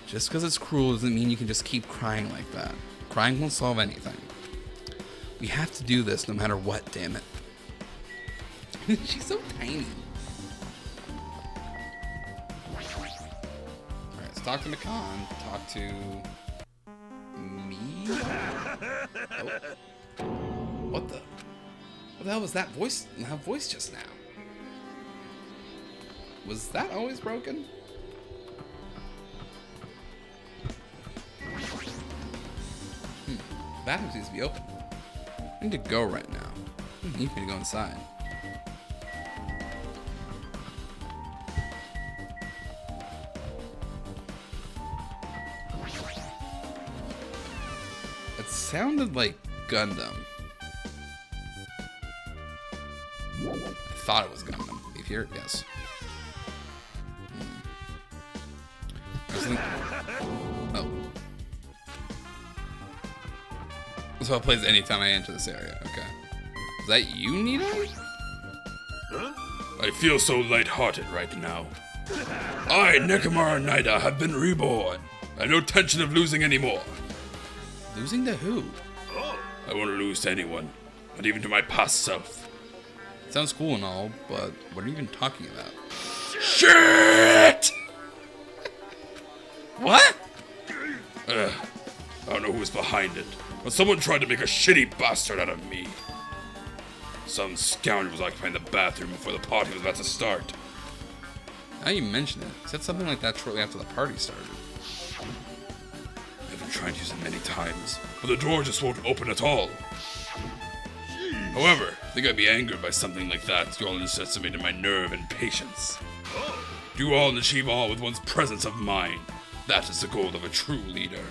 Just because it's cruel doesn't mean you can just keep crying like that. Crying won't solve anything. We have to do this no matter what, damn it. She's so tiny. Alright, let's talk to Mikan. Talk to me? Oh. What the hell was that voice just now? Was that always broken? Bathroom seems to be open. I need to go right now. You need me to go inside. It sounded like Gundam. I thought it was Gundam. You hear it? Yes. Oh. So it plays anytime I enter this area. Okay. Is that you, Nita? Huh? I feel so lighthearted right now. I, Nekomar Nida, have been reborn. I have no intention of losing anymore. Losing to who? Oh. I won't lose to anyone, not even to my past self. Sounds cool and all, but what are you even talking about? Shit! What? I don't know who's behind it, but someone tried to make a shitty bastard out of me. Some scoundrel was occupying the bathroom before the party was about to start. Now you mention it, he said something like that shortly after the party started. I've been trying to use it many times, but the door just won't open at all. However, I think I'd be angered by something like that. You all underestimated my nerve and patience. Do all and achieve all with one's presence of mind. That is the goal of a true leader.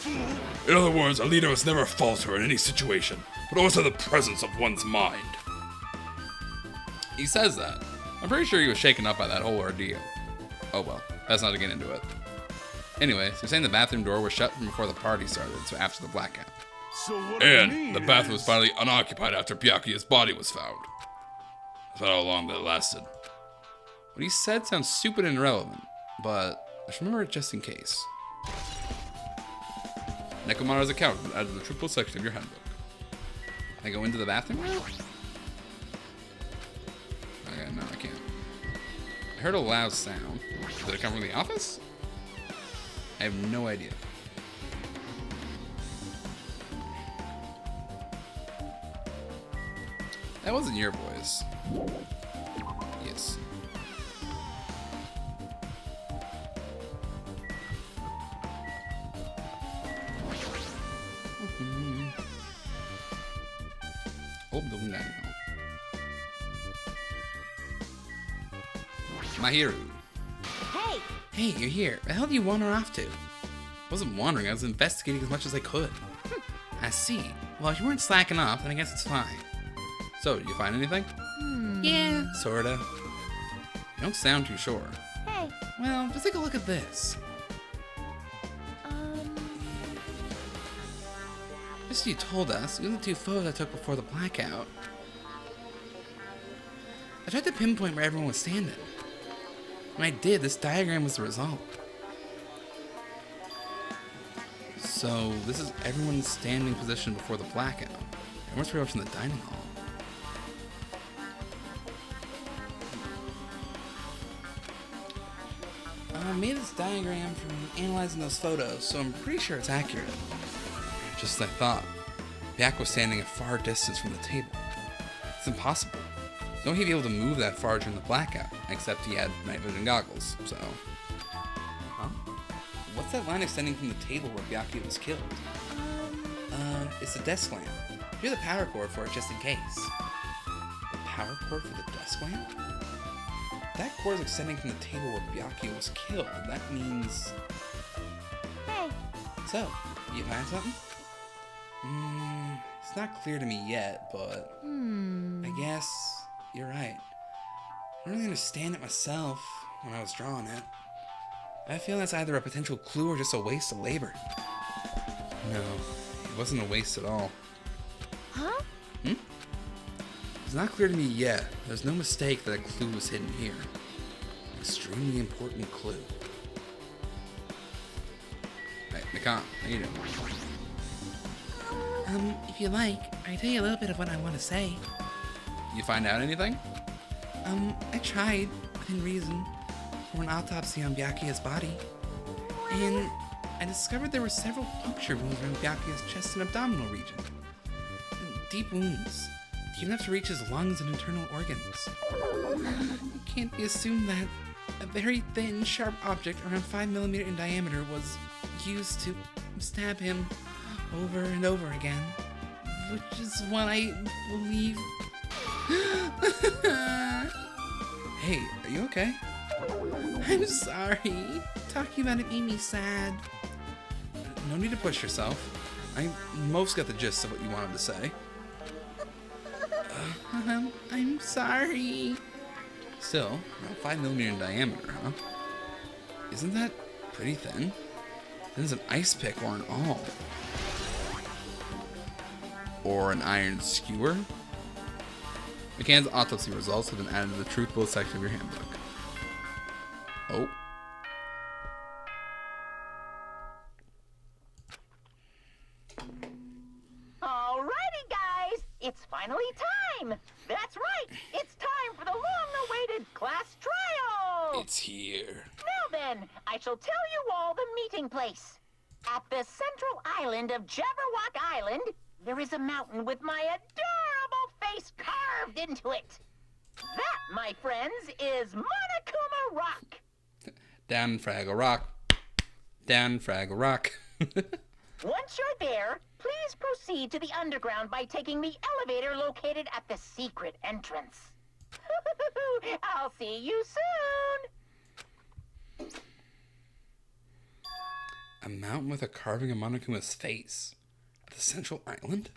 In other words, a leader must never falter in any situation, but always have the presence of one's mind. He says that. I'm pretty sure he was shaken up by that whole ordeal. Oh well, that's not to get into it. Anyway, so you're saying the bathroom door was shut from before the party started, so after the blackout. So what And the bathroom was finally unoccupied after Byakuya's body was found. That's not how long that lasted. What he said sounds stupid and irrelevant, but just remember it just in case. Nekomara's account added to the triple section of your handbook. Can I go into the bathroom now? Okay, no, I can't. I heard a loud sound. Did it come from the office? I have no idea. That wasn't your voice. Yes. Oh, the window. Mahiru. Hey! Hey, you're here. Where the hell do you wander off to? I wasn't wandering, I was investigating as much as I could. I see. Well, if you weren't slacking off, then I guess it's fine. So, did you find anything? Yeah, sorta. You don't sound too sure. Hey! Well, just take a look at this. Just as you told us, these are the two photos I took before the blackout. I tried to pinpoint where everyone was standing. When I did, this diagram was the result. So, this is everyone's standing position before the blackout. Everyone's pretty much in the dining hall. I made this diagram from analyzing those photos, so I'm pretty sure it's accurate. Just as I thought. Byakuya was standing a far distance from the table. It's impossible. No, he'd be able to move that far during the blackout, except he had night vision goggles, so... Huh? What's that line extending from the table where Byakuya was killed? It's the desk lamp. Here's the power cord for it, just in case. The power cord for the desk lamp? That cord is extending from the table where Byakuya was killed. That means... Hey! So, you find something? It's not clear to me yet, but... I guess you're right. I don't really understand it myself when I was drawing it. I feel that's either a potential clue or just a waste of labor. No, it wasn't a waste at all. Huh? It's not clear to me yet. There's no mistake that a clue was hidden here. Extremely important clue. Hey, Mikan, how you doing? If you like, I can tell you a little bit of what I want to say. You find out anything? I tried, within reason, for an autopsy on Byakuya's body. And I discovered there were several puncture wounds around Byakuya's chest and abdominal region. Deep wounds, deep enough to reach his lungs and internal organs. It can't be assumed that A very thin, sharp object around 5mm in diameter was used to stab him over and over again. Which is what I believe. Hey, are you okay? I'm sorry. Talking about it made me sad. No need to push yourself. I most got the gist of what you wanted to say. I'm sorry. Still, around 5mm in diameter, huh? Isn't that pretty thin? Thin as an ice pick or an awl. Or an iron skewer? McCann's autopsy results have been added to the truthful section of your handbook. Oh. Alrighty, guys! It's finally time! That's right! It's time for the long-awaited class trial! It's here. Now then, I shall tell you all the meeting place. At the central island of Jabberwock Island, there is a mountain with my adorable face carved into it. That, my friends, is Monokuma Rock. Down Fraggle Rock. Down Fraggle Rock. Once you're there, please proceed to the underground by taking the elevator located at the secret entrance. I'll see you soon. A mountain with a carving of Monokuma's face. At the central island?